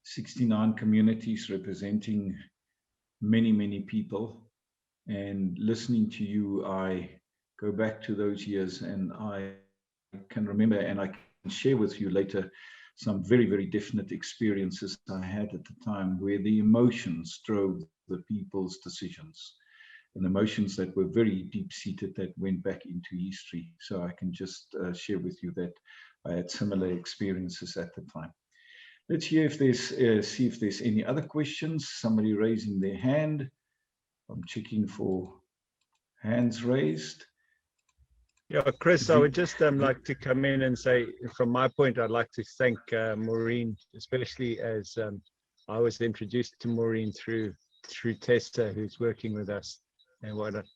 69 communities representing many, many people. And listening to you, I go back to those years, and I can remember, and I can share with you later, some very, very definite experiences I had at the time where the emotions drove the people's decisions, and emotions that were very deep-seated that went back into history. So I can just share with you that I had similar experiences at the time. Let's hear if there's, see if there's any other questions. Somebody raising their hand. I'm checking for hands raised. Yeah, Chris, I would just like to come in and say, from my point, I'd like to thank Maureen, especially as I was introduced to Maureen through Tessa, who's working with us and whatnot.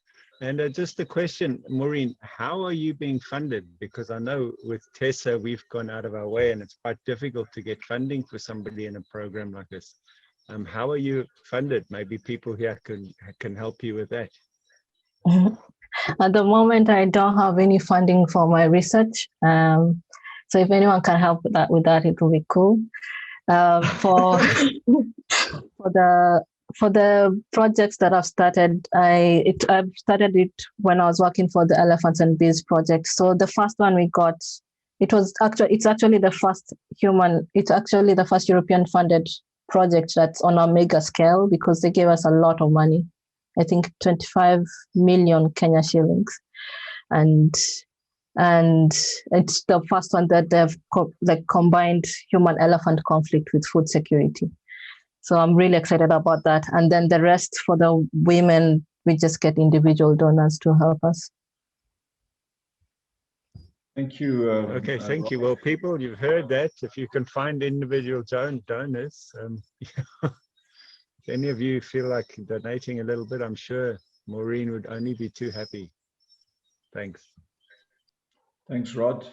And just a question, Maureen, how are you being funded? Because I know with Tessa, we've gone out of our way, and it's quite difficult to get funding for somebody in a program like this. How are you funded? Maybe people here can help you with that. At the moment, I don't have any funding for my research. So if anyone can help with that, it will be cool. For the projects that I've started, I've started it when I was working for the Elephants and Bees project. So the first one we got, it's actually the first European funded project that's on a mega scale, because they gave us a lot of money. I think 25 million Kenya shillings. And it's the first one that they've combined human-elephant conflict with food security. So I'm really excited about that. And then the rest for the women, we just get individual donors to help us. Thank you. Okay, thank you. Well, people, you've heard that. If you can find individual donors, if any of you feel like donating a little bit, I'm sure Maureen would only be too happy. Thanks. Thanks, Rod.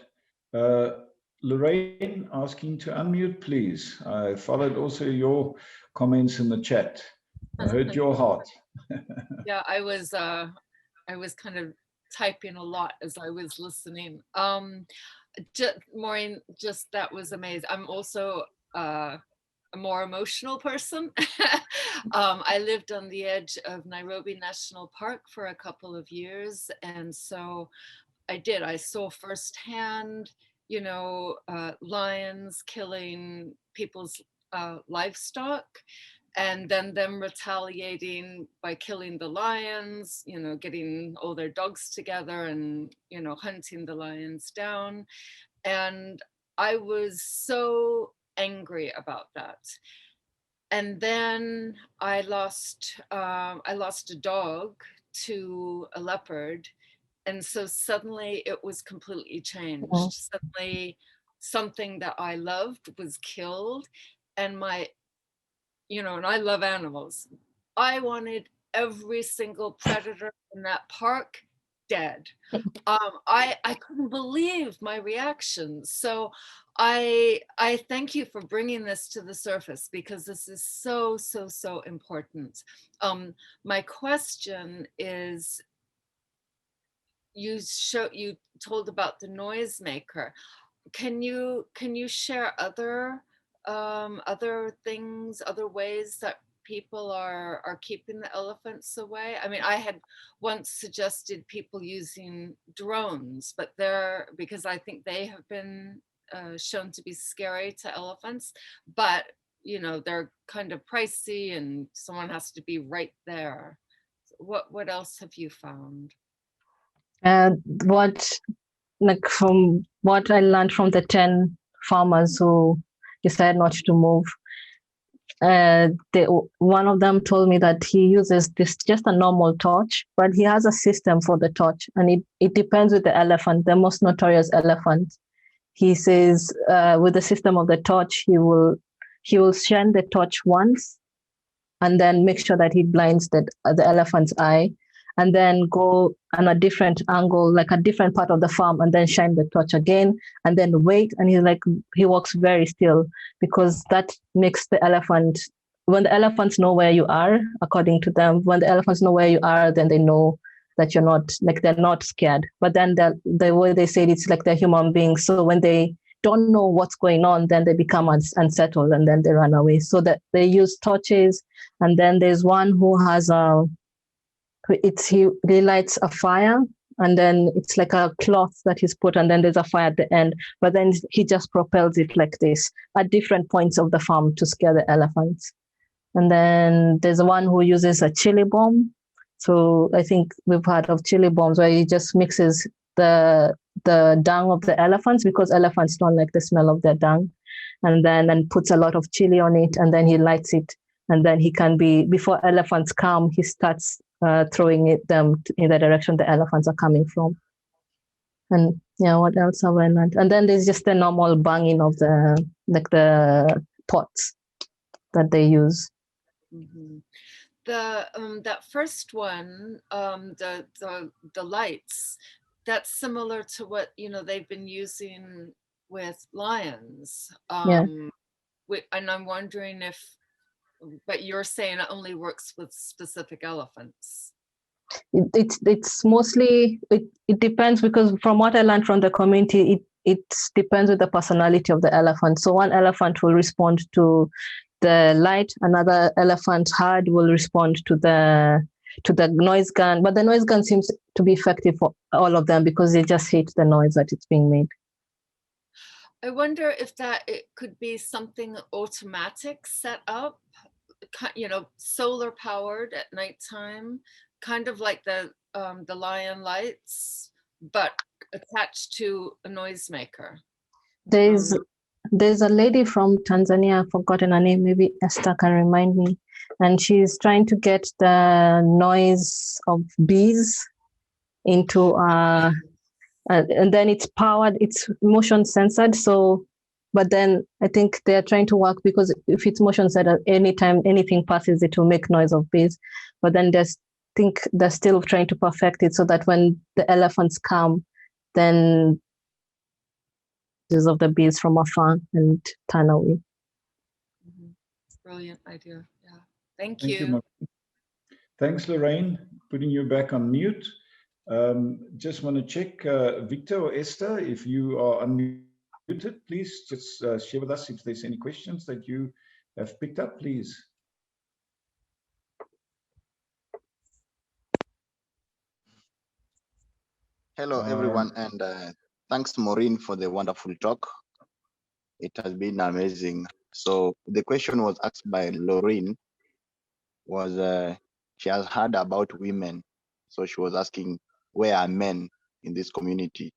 Lorraine, asking to unmute, please. I followed also your comments in the chat. I heard your heart. Yeah, I was kind of typing a lot as I was listening. Maureen, that was amazing. I'm also a more emotional person. I lived on the edge of Nairobi National Park for a couple of years, and so I saw firsthand you know, lions killing people's livestock, and then them retaliating by killing the lions, you know, getting all their dogs together and, you know, hunting the lions down. And I was so angry about that. And then I lost a dog to a leopard. And so suddenly it was completely changed. Suddenly something that I loved was killed. And my, you know, and I love animals. I wanted every single predator in that park dead. I couldn't believe my reaction. So I thank you for bringing this to the surface, because this is so important. My question is, you told about the noisemaker. Can you share other things, other ways that people are keeping the elephants away? I mean, I had once suggested people using drones, but because I think they have been shown to be scary to elephants, but you know, they're kind of pricey and someone has to be right there. What else have you found? What, like, from what I learned from the 10 farmers who decided not to move, one of them told me that he uses this just a normal torch, but he has a system for the torch, and it depends with the elephant, the most notorious elephant. He says with the system of the torch, he will shine the torch once, and then make sure that he blinds the elephant's eye, and then go on a different angle, like a different part of the farm, and then shine the torch again, and then wait. And he walks very still, because that makes the elephant, when the elephants know where you are, according to them, when the elephants know where you are, then they know that you're not, like, they're not scared. But then the way they say it's like they're human beings. So when they don't know what's going on, then they become unsettled, and then they run away. So that they use torches. And then there's one who has he lights a fire, and then it's like a cloth that he's put, and then there's a fire at the end, but then he just propels it like this at different points of the farm to scare the elephants. And then there's one who uses a chili bomb. So I think we've heard of chili bombs, where he just mixes the dung of the elephants, because elephants don't like the smell of their dung, and puts a lot of chili on it, and then he lights it. And then before elephants come, he starts throwing them in the direction the elephants are coming from. And yeah, what else have I learned? And then there's just the normal banging of the pots that they use. Mm-hmm. That first one, the lights, that's similar to what, you know, they've been using with lions. And I'm wondering but you're saying it only works with specific elephants. It's mostly, it depends, because from what I learned from the community, it depends with the personality of the elephant. So one elephant will respond to the light, another elephant herd will respond to the noise gun, but the noise gun seems to be effective for all of them, because they just hate the noise that it's being made. I wonder if it could be something automatic set up, you know, solar powered at nighttime, kind of like the lion lights, but attached to a noisemaker. There's a lady from Tanzania, I've forgotten her name, maybe Esther can remind me, and she's trying to get the noise of bees into and then it's powered, it's motion censored. So, but then I think they're trying to work, because if it's motion censored, anytime anything passes, it will make noise of bees. But then they're still trying to perfect it, so that when the elephants come, then of the bees from afar and turn away. Mm-hmm. Brilliant idea. Yeah. Thank you. you. Thanks, Lorraine. Putting you back on mute. Just want to check, Victor or Esther, if you are unmuted, please just share with us if there's any questions that you have picked up, please. Hello, everyone, and Thanks, Maureen, for the wonderful talk. It has been amazing. So the question was asked by Lorraine was she has heard about women. So she was asking, where are men in this community?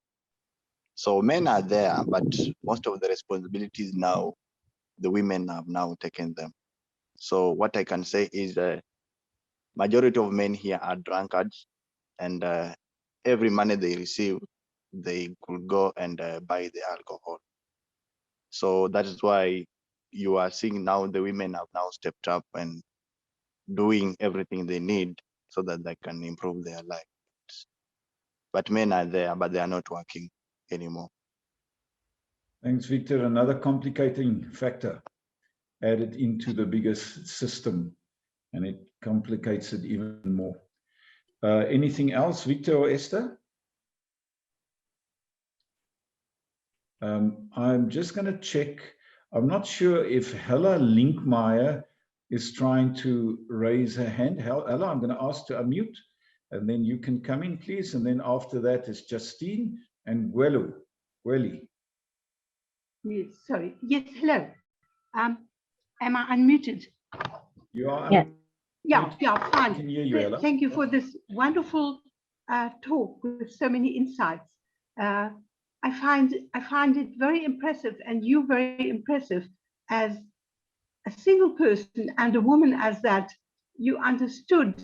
So men are there, but most of the responsibilities now, the women have now taken them. So what I can say is majority of men here are drunkards, and every money they receive, they could go and buy the alcohol. So that is why you are seeing now the women have now stepped up and doing everything they need so that they can improve their lives. But men are there, but they are not working anymore. Thanks, Victor. Another complicating factor added into the biggest system, and it complicates it even more. Anything else, Victor or Esther? I'm just going to check. I'm not sure if Hella Linkmeyer is trying to raise her hand. Hella, I'm going to ask to unmute, and then you can come in, please. And then after that is Justine and Gweli. Yes, sorry. Yes, hello. Am I unmuted? You are. Yeah. Yeah, fine. I can hear you, Ella. Thank you for this wonderful talk with so many insights. I find it very impressive, and you very impressive as a single person and a woman as that. You understood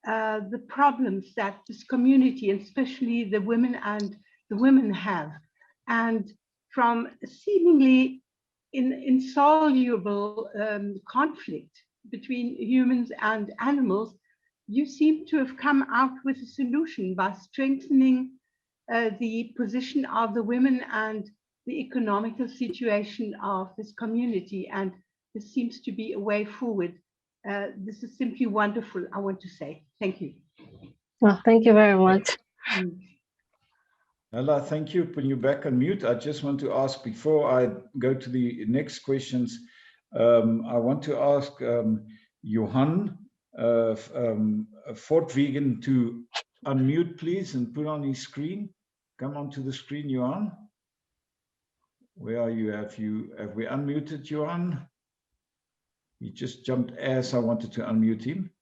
the problems that this community, and especially the women have, and from seemingly insoluble conflict between humans and animals, you seem to have come out with a solution by strengthening the position of the women and the economical situation of this community. And this seems to be a way forward. This is simply wonderful, I want to say. Thank you. Oh, thank you very much. Ella, thank you. Putting you back on mute. I just want to ask, before I go to the next questions, I want to ask Johan Fortwegen to unmute, please, and put on his screen. Come onto the screen, Johan. Where are you? Have we unmuted Johan? He just jumped as I wanted to unmute him.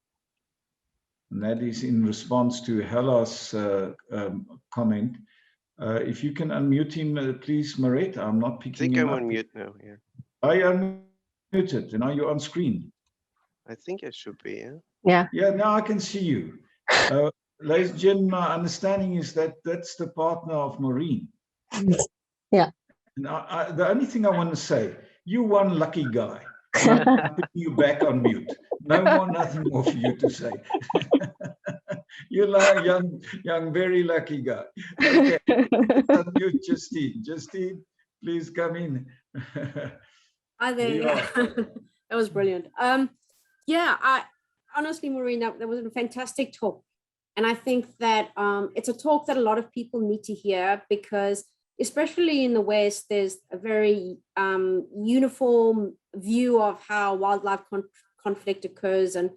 And that is in response to Hella's comment. If you can unmute him, please, Maret. I'm not picking him up. I think I'm on mute now, yeah. Are you unmuted? And are you on screen? I think I should be, yeah. Yeah. Yeah, now I can see you. Ladies and gentlemen, my understanding is that that's the partner of Maureen. Yeah. And the only thing I want to say, you one lucky guy. I'm putting you back on mute. No more, nothing more for you to say. You're like young, very lucky guy. Okay, unmute Justine. Justine, please come in. Hi there. That was brilliant. Yeah, honestly, Maureen, that was a fantastic talk. And I think that it's a talk that a lot of people need to hear, because especially in the West, there's a very uniform view of how wildlife conflict occurs. And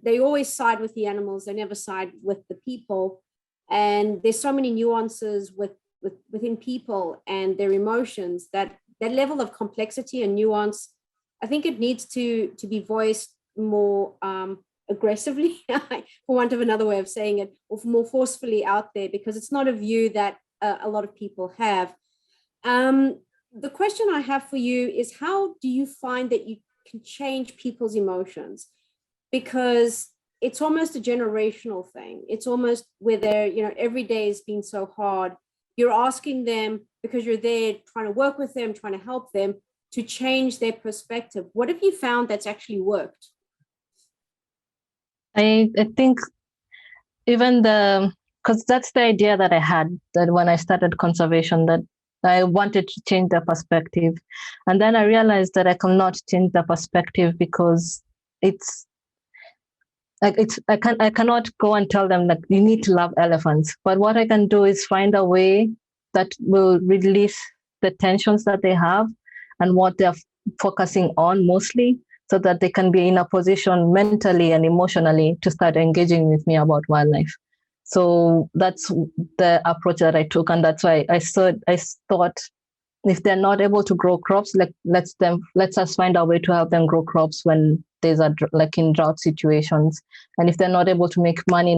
they always side with the animals. They never side with the people. And there's so many nuances within people and their emotions, that level of complexity and nuance, I think it needs to be voiced more aggressively, for want of another way of saying it, or more forcefully out there, because it's not a view that a lot of people have. The question I have for you is, how do you find that you can change people's emotions? Because it's almost a generational thing. It's almost where they're, every day has been so hard. You're asking them, because you're there trying to work with them, trying to help them, to change their perspective. What have you found that's actually worked? I think even because that's the idea that I had, that when I started conservation, that I wanted to change their perspective. And then I realized that I cannot change the perspective, because I cannot go and tell them that you need to love elephants. But what I can do is find a way that will release the tensions that they have and what they're focusing on mostly, so that they can be in a position mentally and emotionally to start engaging with me about wildlife. So that's the approach that I took, and that's why I thought, if they're not able to grow crops, let's us find a way to help them grow crops when there's like in drought situations. And if they're not able to make money,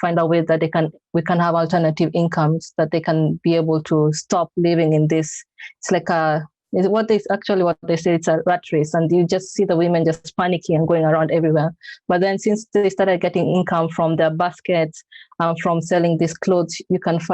find a way that we can have alternative incomes, that they can be able to stop living in this. It's like what they say, it's a rat race, and you just see the women just panicking and going around everywhere. But then since they started getting income from their baskets, from selling these clothes,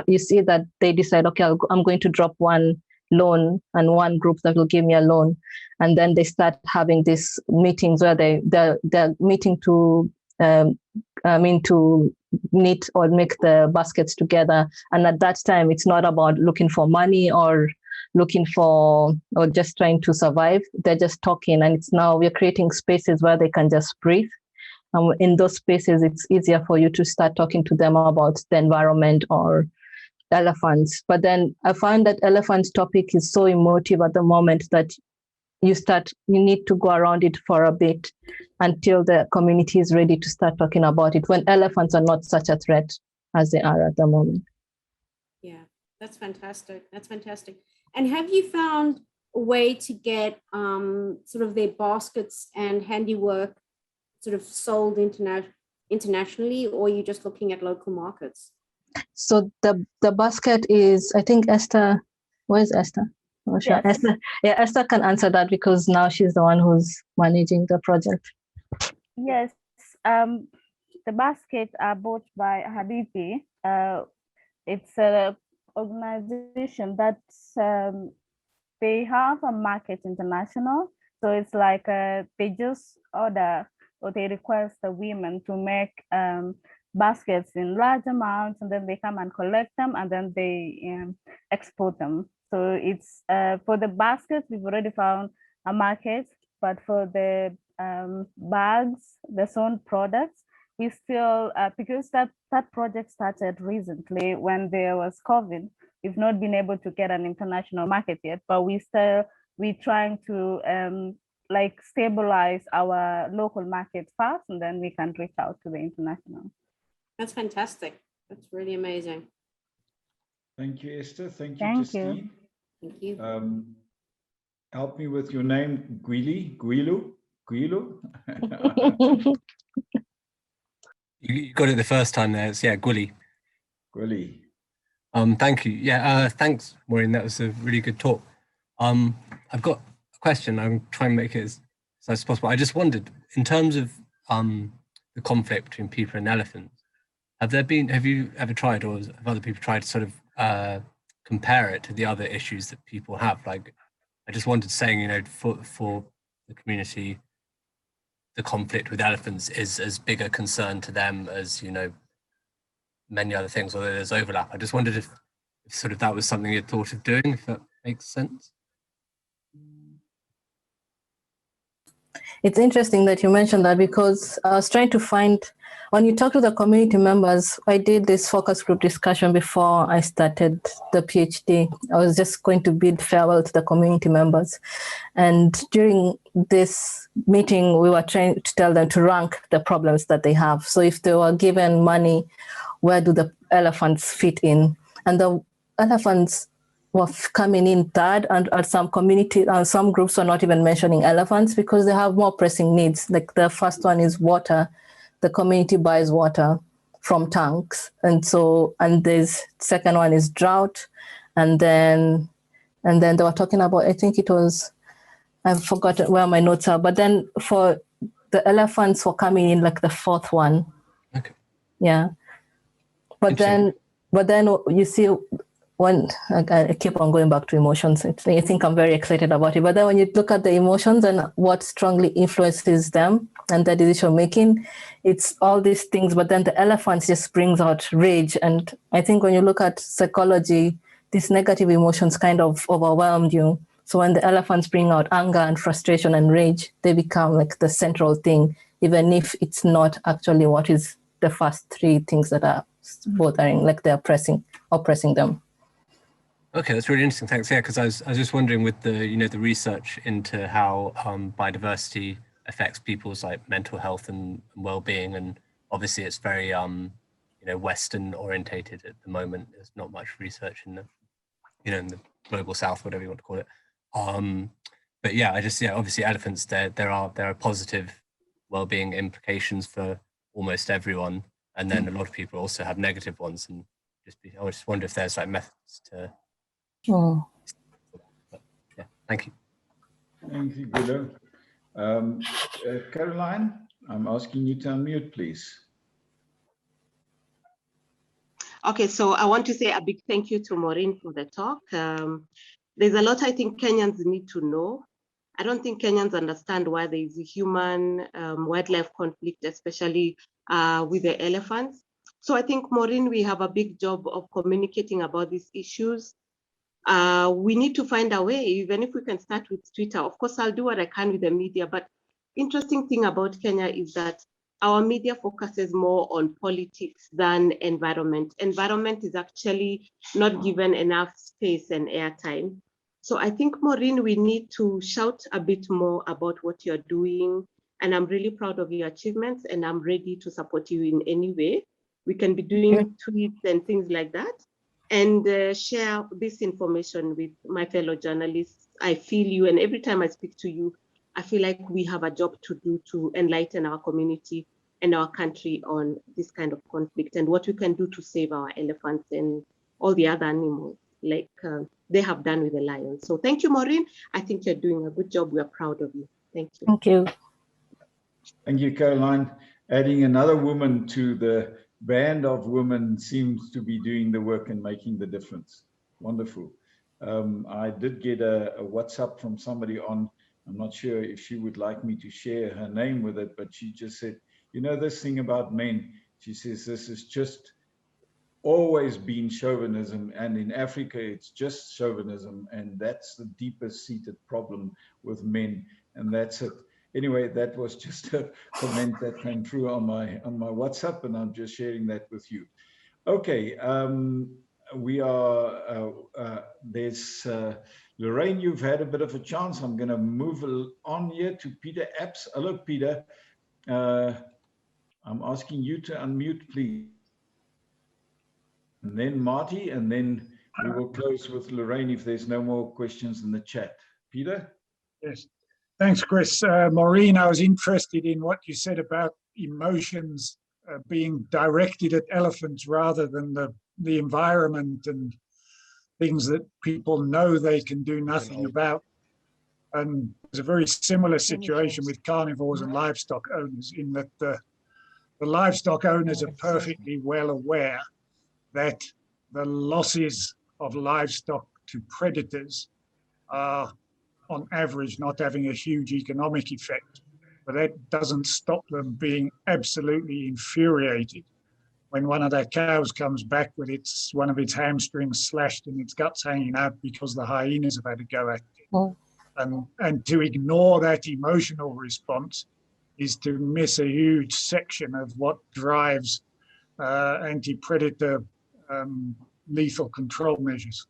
you see that they decide, okay, I'm going to drop one loan and one group that will give me a loan, and then they start having these meetings where they're meeting to to knit or make the baskets together. And at that time, it's not about looking for money or just trying to survive. They're just talking, and it's now we're creating spaces where they can just breathe. And in those spaces, it's easier for you to start talking to them about the environment or elephants. But then I find that elephants topic is so emotive at the moment that you need to go around it for a bit until the community is ready to start talking about it, when elephants are not such a threat as they are at the moment. Yeah, that's fantastic. That's fantastic. And have you found a way to get sort of their baskets and handiwork sort of sold internationally, or are you just looking at local markets? So the basket is, I think Esther, where's Esther? Oh, sure. Yes. Esther can answer that because now she's the one who's managing the project. Yes, the baskets are bought by Hadithi. It's an organization that they have a market international. So it's like they just order or they request the women to make baskets in large amounts, and then they come and collect them, and then they export them. So it's for the baskets, we've already found a market, but for the bags, the sewn products, we still, because that project started recently when there was COVID, we've not been able to get an international market yet, but we're trying to like stabilize our local market first, and then we can reach out to the international. That's fantastic. That's really amazing. Thank you, Esther. Thank you, Justine. Thank you. Help me with your name, Guilu? You got it the first time there. It's, Gwili. Gwili. Thank you. Yeah, thanks, Maureen. That was a really good talk. I've got a question. I'm trying to make it as nice as possible. I just wondered, in terms of the conflict between people and elephants, have you ever tried, or have other people tried to sort of compare it to the other issues that people have? Like, I just wanted saying, for the community, the conflict with elephants is as big a concern to them as, many other things, although there's overlap. I just wondered if sort of that was something you'd thought of doing, if that makes sense. It's interesting that you mentioned that, because I was trying to find, when you talk to the community members, I did this focus group discussion before I started the PhD. I was just going to bid farewell to the community members. And during this meeting, we were trying to tell them to rank the problems that they have. So if they were given money, where do the elephants fit in? And the elephants were coming in third, and some community, some groups are not even mentioning elephants because they have more pressing needs. Like the first one is water. The community buys water from tanks, and there's second one is drought, and then they were talking about, I think it was, I've forgotten where my notes are, but then for the elephants were coming in like the fourth one. Okay. Yeah. But then you see, when I keep on going back to emotions, I think I'm very excited about it. But then when you look at the emotions and what strongly influences them and their decision making, it's all these things. But then the elephants just brings out rage. And I think when you look at psychology, these negative emotions kind of overwhelmed you. So when the elephants bring out anger and frustration and rage, they become like the central thing, even if it's not actually what is the first three things that are bothering, like they're oppressing them. Okay, that's really interesting. Thanks. Yeah, because I was just wondering with the the research into how biodiversity affects people's like mental health and well-being, and obviously it's very Western orientated at the moment. There's not much research in the, in the global South, whatever you want to call it. But yeah, obviously elephants, there are positive well-being implications for almost everyone, and then a lot of people also have negative ones. And I just wonder if there's like methods to. Oh. But, yeah, thank you. Thank you, Guido. Caroline, I'm asking you to unmute, please. Okay, so I want to say a big thank you to Maureen for the talk. There's a lot I think Kenyans need to know. I don't think Kenyans understand why there is a human wildlife conflict, especially with the elephants. So I think, Maureen, we have a big job of communicating about these issues. We need to find a way, even if we can start with Twitter. Of course, I'll do what I can with the media, but interesting thing about Kenya is that our media focuses more on politics than environment. Environment is actually not given enough space and airtime. So I think, Maureen, we need to shout a bit more about what you're doing. And I'm really proud of your achievements, and I'm ready to support you in any way. We can be doing tweets and things like that, and share this information with my fellow journalists. I feel you, and every time I speak to you, I feel like we have a job to do to enlighten our community and our country on this kind of conflict and what we can do to save our elephants and all the other animals, like they have done with the lions. So thank you, Maureen. I think you're doing a good job. We're proud of you. Thank you. Thank you. Thank you, Caroline. Adding another woman to the band of women seems to be doing the work and making the difference. Wonderful. I did get a WhatsApp from somebody on, I'm not sure if she would like me to share her name with it, but she just said, this thing about men, she says, this is just always been chauvinism, and in Africa it's just chauvinism, and that's the deepest seated problem with men, and that's it. Anyway, that was just a comment that came through on my WhatsApp, and I'm just sharing that with you. Okay, we are there's Lorraine. You've had a bit of a chance. I'm going to move on here to Peter Epps. Hello, Peter. I'm asking you to unmute, please. And then Marty, and then we will close with Lorraine if there's no more questions in the chat. Peter? Yes. Thanks, Chris. Maureen, I was interested in what you said about emotions being directed at elephants rather than the environment and things that people know they can do nothing about. And there's a very similar situation with carnivores and livestock owners, in that the livestock owners are perfectly well aware that the losses of livestock to predators are on average not having a huge economic effect, but that doesn't stop them being absolutely infuriated when one of their cows comes back with one of its hamstrings slashed and its guts hanging out because the hyenas have had a go at it. Oh. And to ignore that emotional response is to miss a huge section of what drives anti-predator lethal control measures.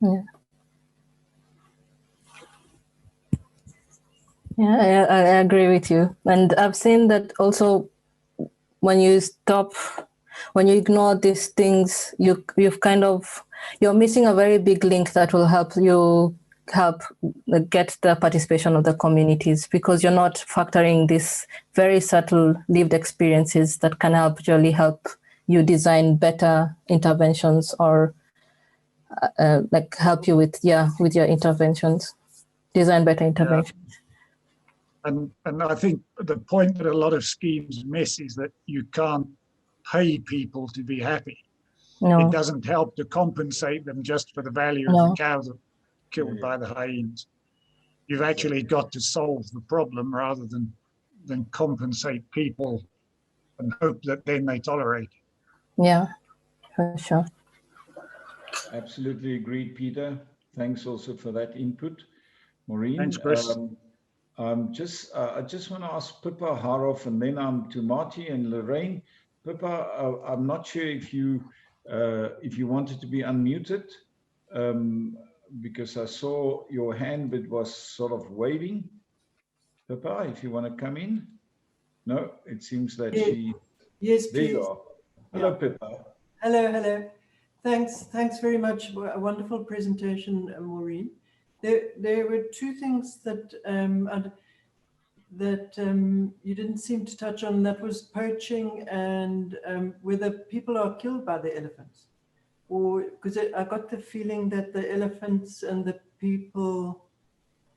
Yeah. Yeah, I agree with you. And I've seen that also when you ignore these things, you're missing a very big link that will help get the participation of the communities, because you're not factoring these very subtle lived experiences that can really help you design better interventions, or help you with your interventions, design better interventions. Yeah. And I think the point that a lot of schemes miss is that you can't pay people to be happy. No. It doesn't help to compensate them just for the value of the cows killed by the hyenas. You've actually got to solve the problem rather than compensate people and hope that then they tolerate it. Yeah, for sure. Absolutely agreed, Peter. Thanks also for that input. Maureen. Thanks, Chris. I just want to ask Pippa Haroff, and then I'm to Marty and Lorraine. Pippa, I'm not sure if you wanted to be unmuted, because I saw your hand, but was sort of waving. Pippa, if you want to come in. No, it seems that she. Yes, There you please. are. Hello, Yeah. Pippa. Hello. Thanks very much. A wonderful presentation, Maureen. There were two things that you didn't seem to touch on. That was poaching and whether people are killed by the elephants, or because I got the feeling that the elephants and the people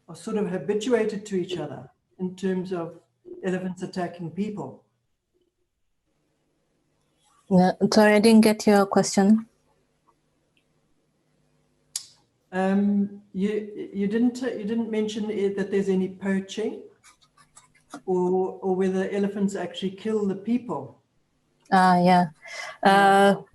are sort of habituated to each other in terms of elephants attacking people. Yeah, sorry, I didn't get your question. You didn't mention that there's any poaching, or whether elephants actually kill the people. Yeah. At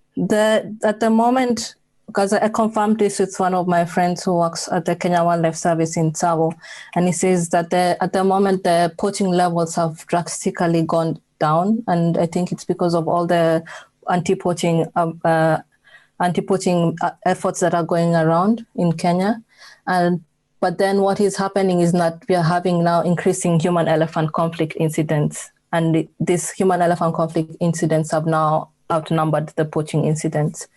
the moment, because I confirmed this with one of my friends who works at the Kenya Wildlife Service in Tsavo, and he says that at the moment the poaching levels have drastically gone down, and I think it's because of all the anti-poaching efforts that are going around in Kenya. But then what is happening is that we are having now increasing human-elephant conflict incidents. And these human-elephant conflict incidents have now outnumbered the poaching incidents.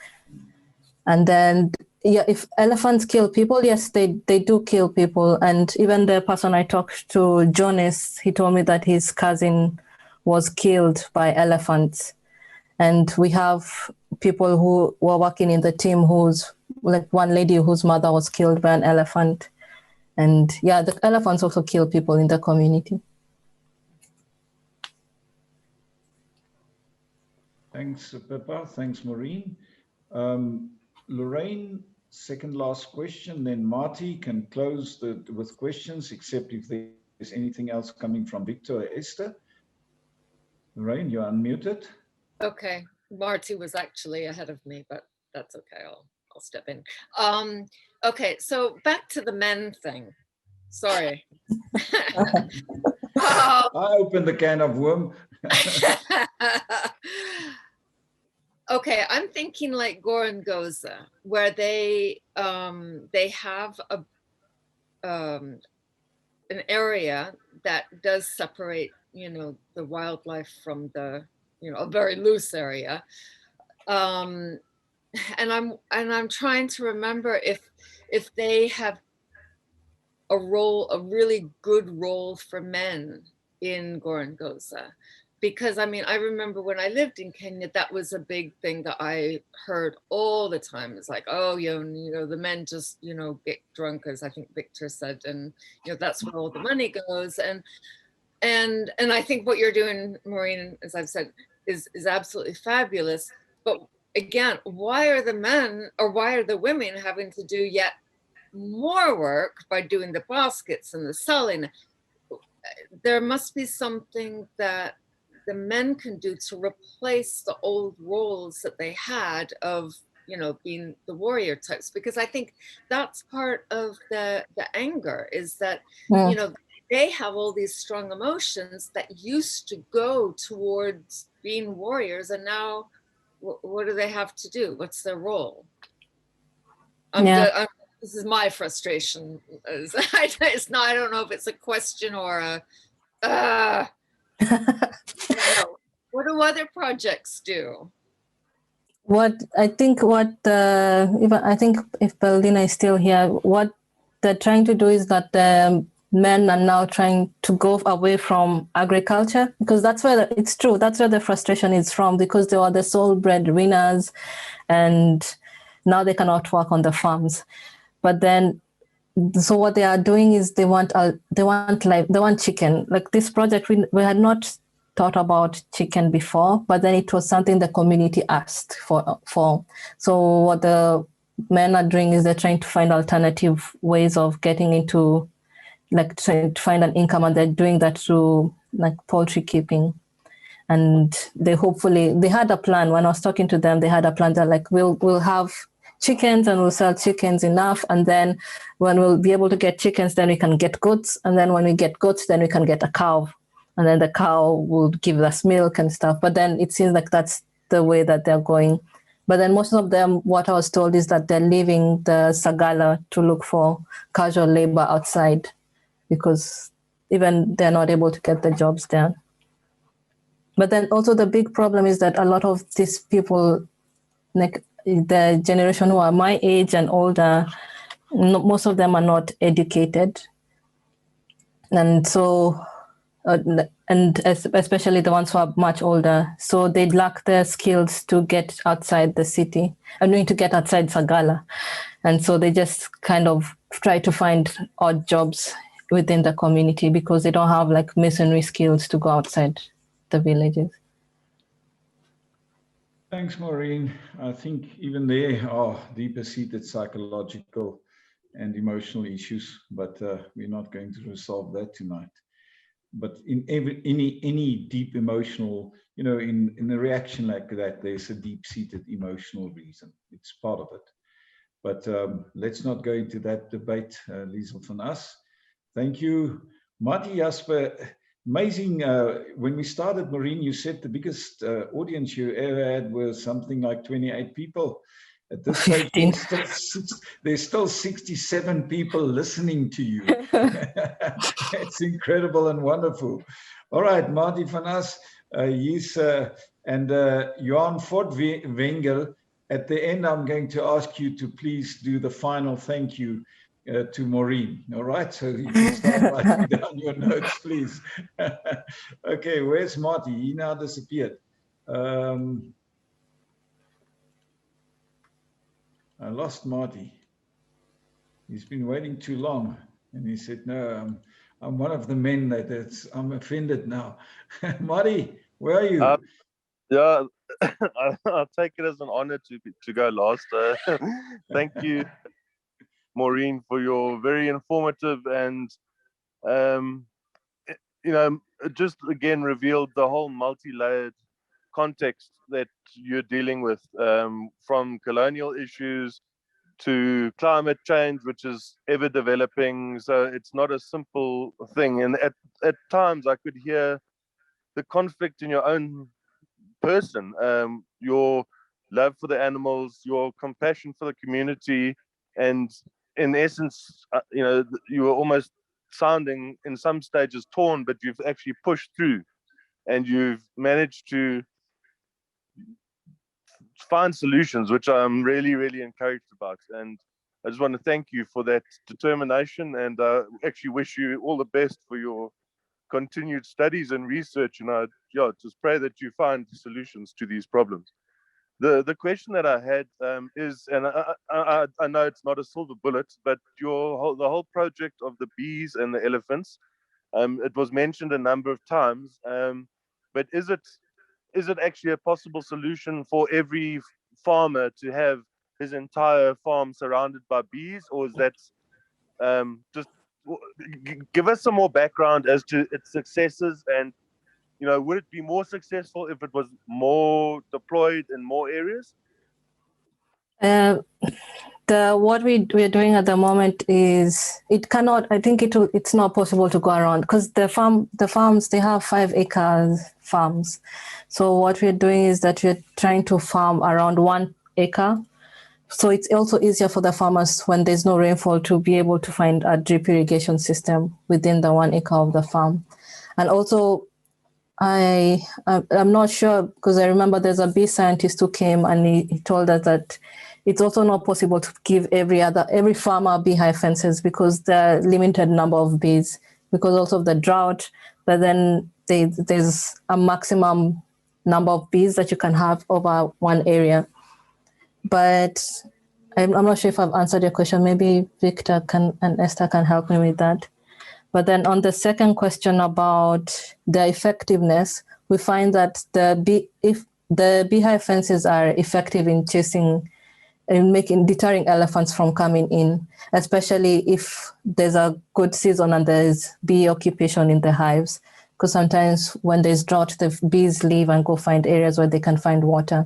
And then, yeah, if elephants kill people, yes, they do kill people. And even the person I talked to, Jonas, he told me that his cousin was killed by elephants. And we have people who were working in the team who's like one lady whose mother was killed by an elephant. And yeah, the elephants also kill people in the community. Thanks, Pippa. Thanks, Maureen. Lorraine, second last question, then Marty can close with questions, except if there's anything else coming from Victor or Esther. Lorraine, you're unmuted. Okay, Marty was actually ahead of me, but that's okay. I'll step in. Okay, so back to the men thing. Sorry. I opened the can of worm. Okay, I'm thinking like Gorongosa, where they have an area that does separate, the wildlife from the, a very loose area. And I'm trying to remember if they have a really good role for men in Gorongosa. Because I remember when I lived in Kenya, that was a big thing that I heard all the time. It's like, oh, the men just, get drunk, as I think Victor said, and that's where all the money goes. And I think what you're doing, Maureen, as I've said, is absolutely fabulous. But again, why are the men or why are the women having to do yet more work by doing the baskets and the selling? There must be something that the men can do to replace the old roles that they had of, being the warrior types, because I think that's part of the anger is that, they have all these strong emotions that used to go towards being warriors, and now what do they have to do? What's their role? This is my frustration. It's not, I don't know if it's a question or a, what do other projects do? I think if Paulina is still here, what they're trying to do is that men are now trying to go away from agriculture, because that's where it's true. That's where the frustration is from, because they were the sole breadwinners, and now they cannot work on the farms. But then, so what they are doing is they want chicken. Like this project, we had not thought about chicken before, but then it was something the community asked for. So what the men are doing is they're trying to find alternative ways of getting into, like trying to find an income, and they're doing that through like poultry keeping. And they had a plan. When I was talking to them, they had a plan. They're like, we'll have chickens and we'll sell chickens enough, and then when we'll be able to get chickens, then we can get goats, and then when we get goats, then we can get a cow, and then the cow will give us milk and stuff. But then it seems like that's the way that they're going. But then most of them, what I was told is that they're leaving the Sagala to look for casual labor outside, because even they're not able to get the jobs there. But then also the big problem is that a lot of these people, like the generation who are my age and older, most of them are not educated. And so, especially the ones who are much older, so they lack the skills to get outside the city. I mean, to get outside Sagala. And so they just kind of try to find odd jobs within the community because they don't have like masonry skills to go outside the villages. Thanks, Maureen. I think even there are deeper seated psychological and emotional issues, but we're not going to resolve that tonight. But in any deep emotional, in a reaction like that, there's a deep-seated emotional reason. It's part of it. But let's not go into that debate, Liesel van As. Thank you. Marty Jasper, amazing. When we started, Maureen, you said the biggest audience you ever had was something like 28 people. At this stage, there's still 67 people listening to you. It's incredible and wonderful. All right, Marty van As, and Johan Fort-Wengel. At the end, I'm going to ask you to please do the final thank you to Maureen. All right, so you can start writing down your notes, please. Okay, where's Marty? He now disappeared. I lost Marty. He's been waiting too long. And he said, no, I'm one of the men I'm offended now. Marty, where are you? Yeah, I'll take it as an honor to go last. Thank you, Maureen, for your very informative and, just again revealed the whole multi-layered context that you're dealing with, from colonial issues to climate change, which is ever developing. So it's not a simple thing. And at times I could hear the conflict in your own person, your love for the animals, your compassion for the community, and in essence, you were almost sounding in some stages torn, but you've actually pushed through and you've managed to find solutions, which I'm really, really encouraged about. And I just want to thank you for that determination, and actually wish you all the best for your continued studies and research. And I just pray that you find solutions to these problems. The question that I had is, and I know it's not a silver bullet, but the whole project of the bees and the elephants, it was mentioned a number of times, but is it actually a possible solution for every farmer to have his entire farm surrounded by bees, or is that just give us some more background as to its successes, and would it be more successful if it was more deployed in more areas? What we're doing at the moment is it's not possible to go around because the farms, they have 5-acre farms. So what we're doing is that we're trying to farm around 1 acre. So it's also easier for the farmers when there's no rainfall to be able to find a drip irrigation system within the 1 acre of the farm. And also, I'm not sure, because I remember there's a bee scientist who came and he told us that it's also not possible to give every farmer beehive fences because there are limited number of bees because also of the drought. But then there's a maximum number of bees that you can have over one area. But I'm not sure if I've answered your question. Maybe Victor and Esther can help me with that. But then on the second question about the effectiveness, we find that if the beehive fences are effective in deterring elephants from coming in, especially if there's a good season and there's bee occupation in the hives. Because sometimes when there's drought, the bees leave and go find areas where they can find water.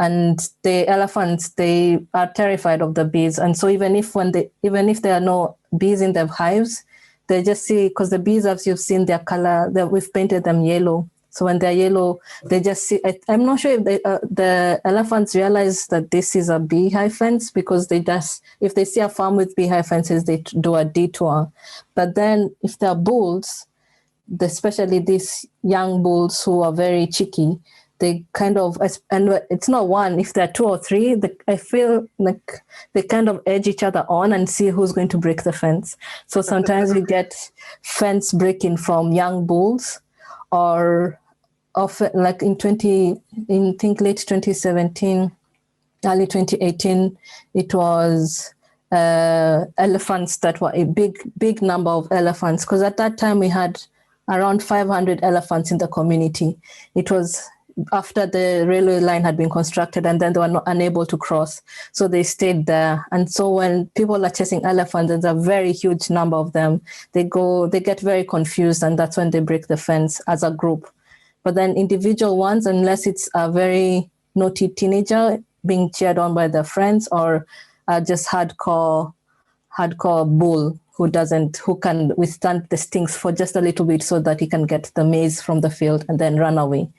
And the elephants, they are terrified of the bees. And so even if there are no bees in the hives, they just see, because the bees, as you've seen their color, we've painted them yellow. So when they're yellow, they just see. I'm not sure if the elephants realize that this is a beehive fence, because if they see a farm with beehive fences, they do a detour. But then if they're bulls, especially these young bulls who are very cheeky, they kind of, and it's not one, if there are two or three, I feel like they kind of edge each other on and see who's going to break the fence. So sometimes you get fence breaking from young bulls, or often like in think late 2017, early 2018, it was elephants that were a big number of elephants, because at that time we had around 500 elephants in the community. It was after the railway line had been constructed, and then they were not unable to cross, so they stayed there. And so when people are chasing elephants, there's a very huge number of them, they get very confused, and that's when they break the fence as a group. But then individual ones, unless it's a very naughty teenager being cheered on by their friends, or just hardcore bull who can withstand the stings for just a little bit so that he can get the maize from the field and then run away.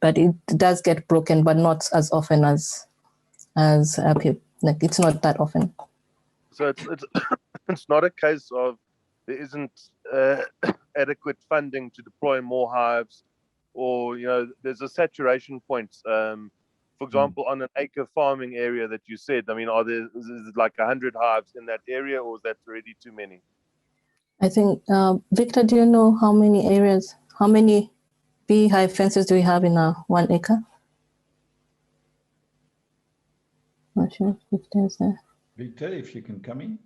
But it does get broken, but not as often as like it's not that often. So it's it's not a case of there isn't adequate funding to deploy more hives, or there's a saturation point. For example, on an acre farming area that you said, I mean, is it like 100 hives in that area, or is that already too many? I think, Victor, do you know how many beehive fences do we have in 1 acre? Not sure if Victor is there. Victor, if you can come in.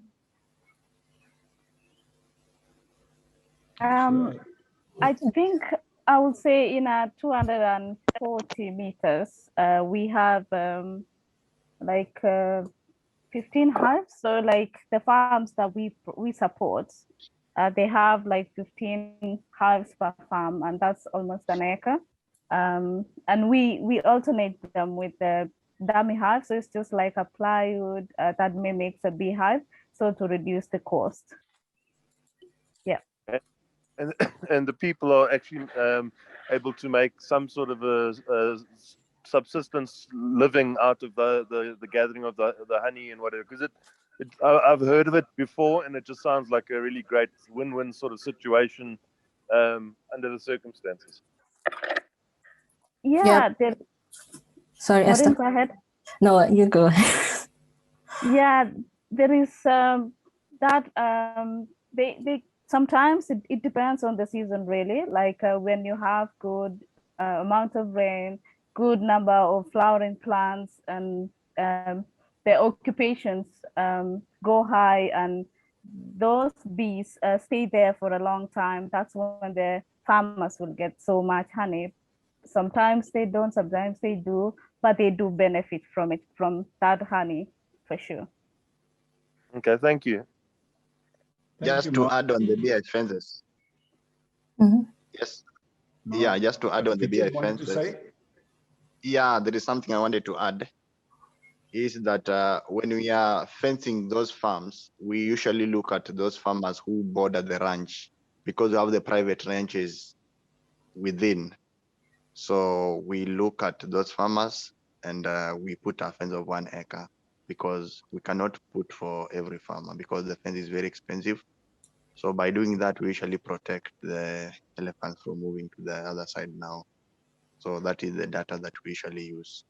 I think I would say in 240 meters, we have like 15 hives. So like the farms that we support, they have like 15 hives per farm, and that's almost an acre. And we alternate them with the dummy hive, so it's just like a plywood that mimics a beehive, so to reduce the cost. Yeah. And the people are actually able to make some sort of a subsistence living out of the gathering of the honey and whatever, because I've heard of it before, and it just sounds like a really great win-win sort of situation under the circumstances. Yeah. Sorry, Maureen, Esther. go ahead. No, you go. Yeah, there is that they sometimes it depends on the season, really. Like when you have good amount of rain, good number of flowering plants, and the occupations go high, and those bees stay there for a long time. That's when the farmers will get so much honey. Sometimes they don't, sometimes they do, but they do benefit from it, from that honey, for sure. Okay, thank you. Just to add on the beehive fences. Yes. Yeah, just to add on the beehive fences. Yeah, there is something I wanted to add. Is that when we are fencing those farms, we usually look at those farmers who border the ranch, because we have the private ranches within. So we look at those farmers, and we put a fence of 1 acre, because we cannot put for every farmer because the fence is very expensive. So by doing that, we usually protect the elephants from moving to the other side now. So that is the data that we usually use.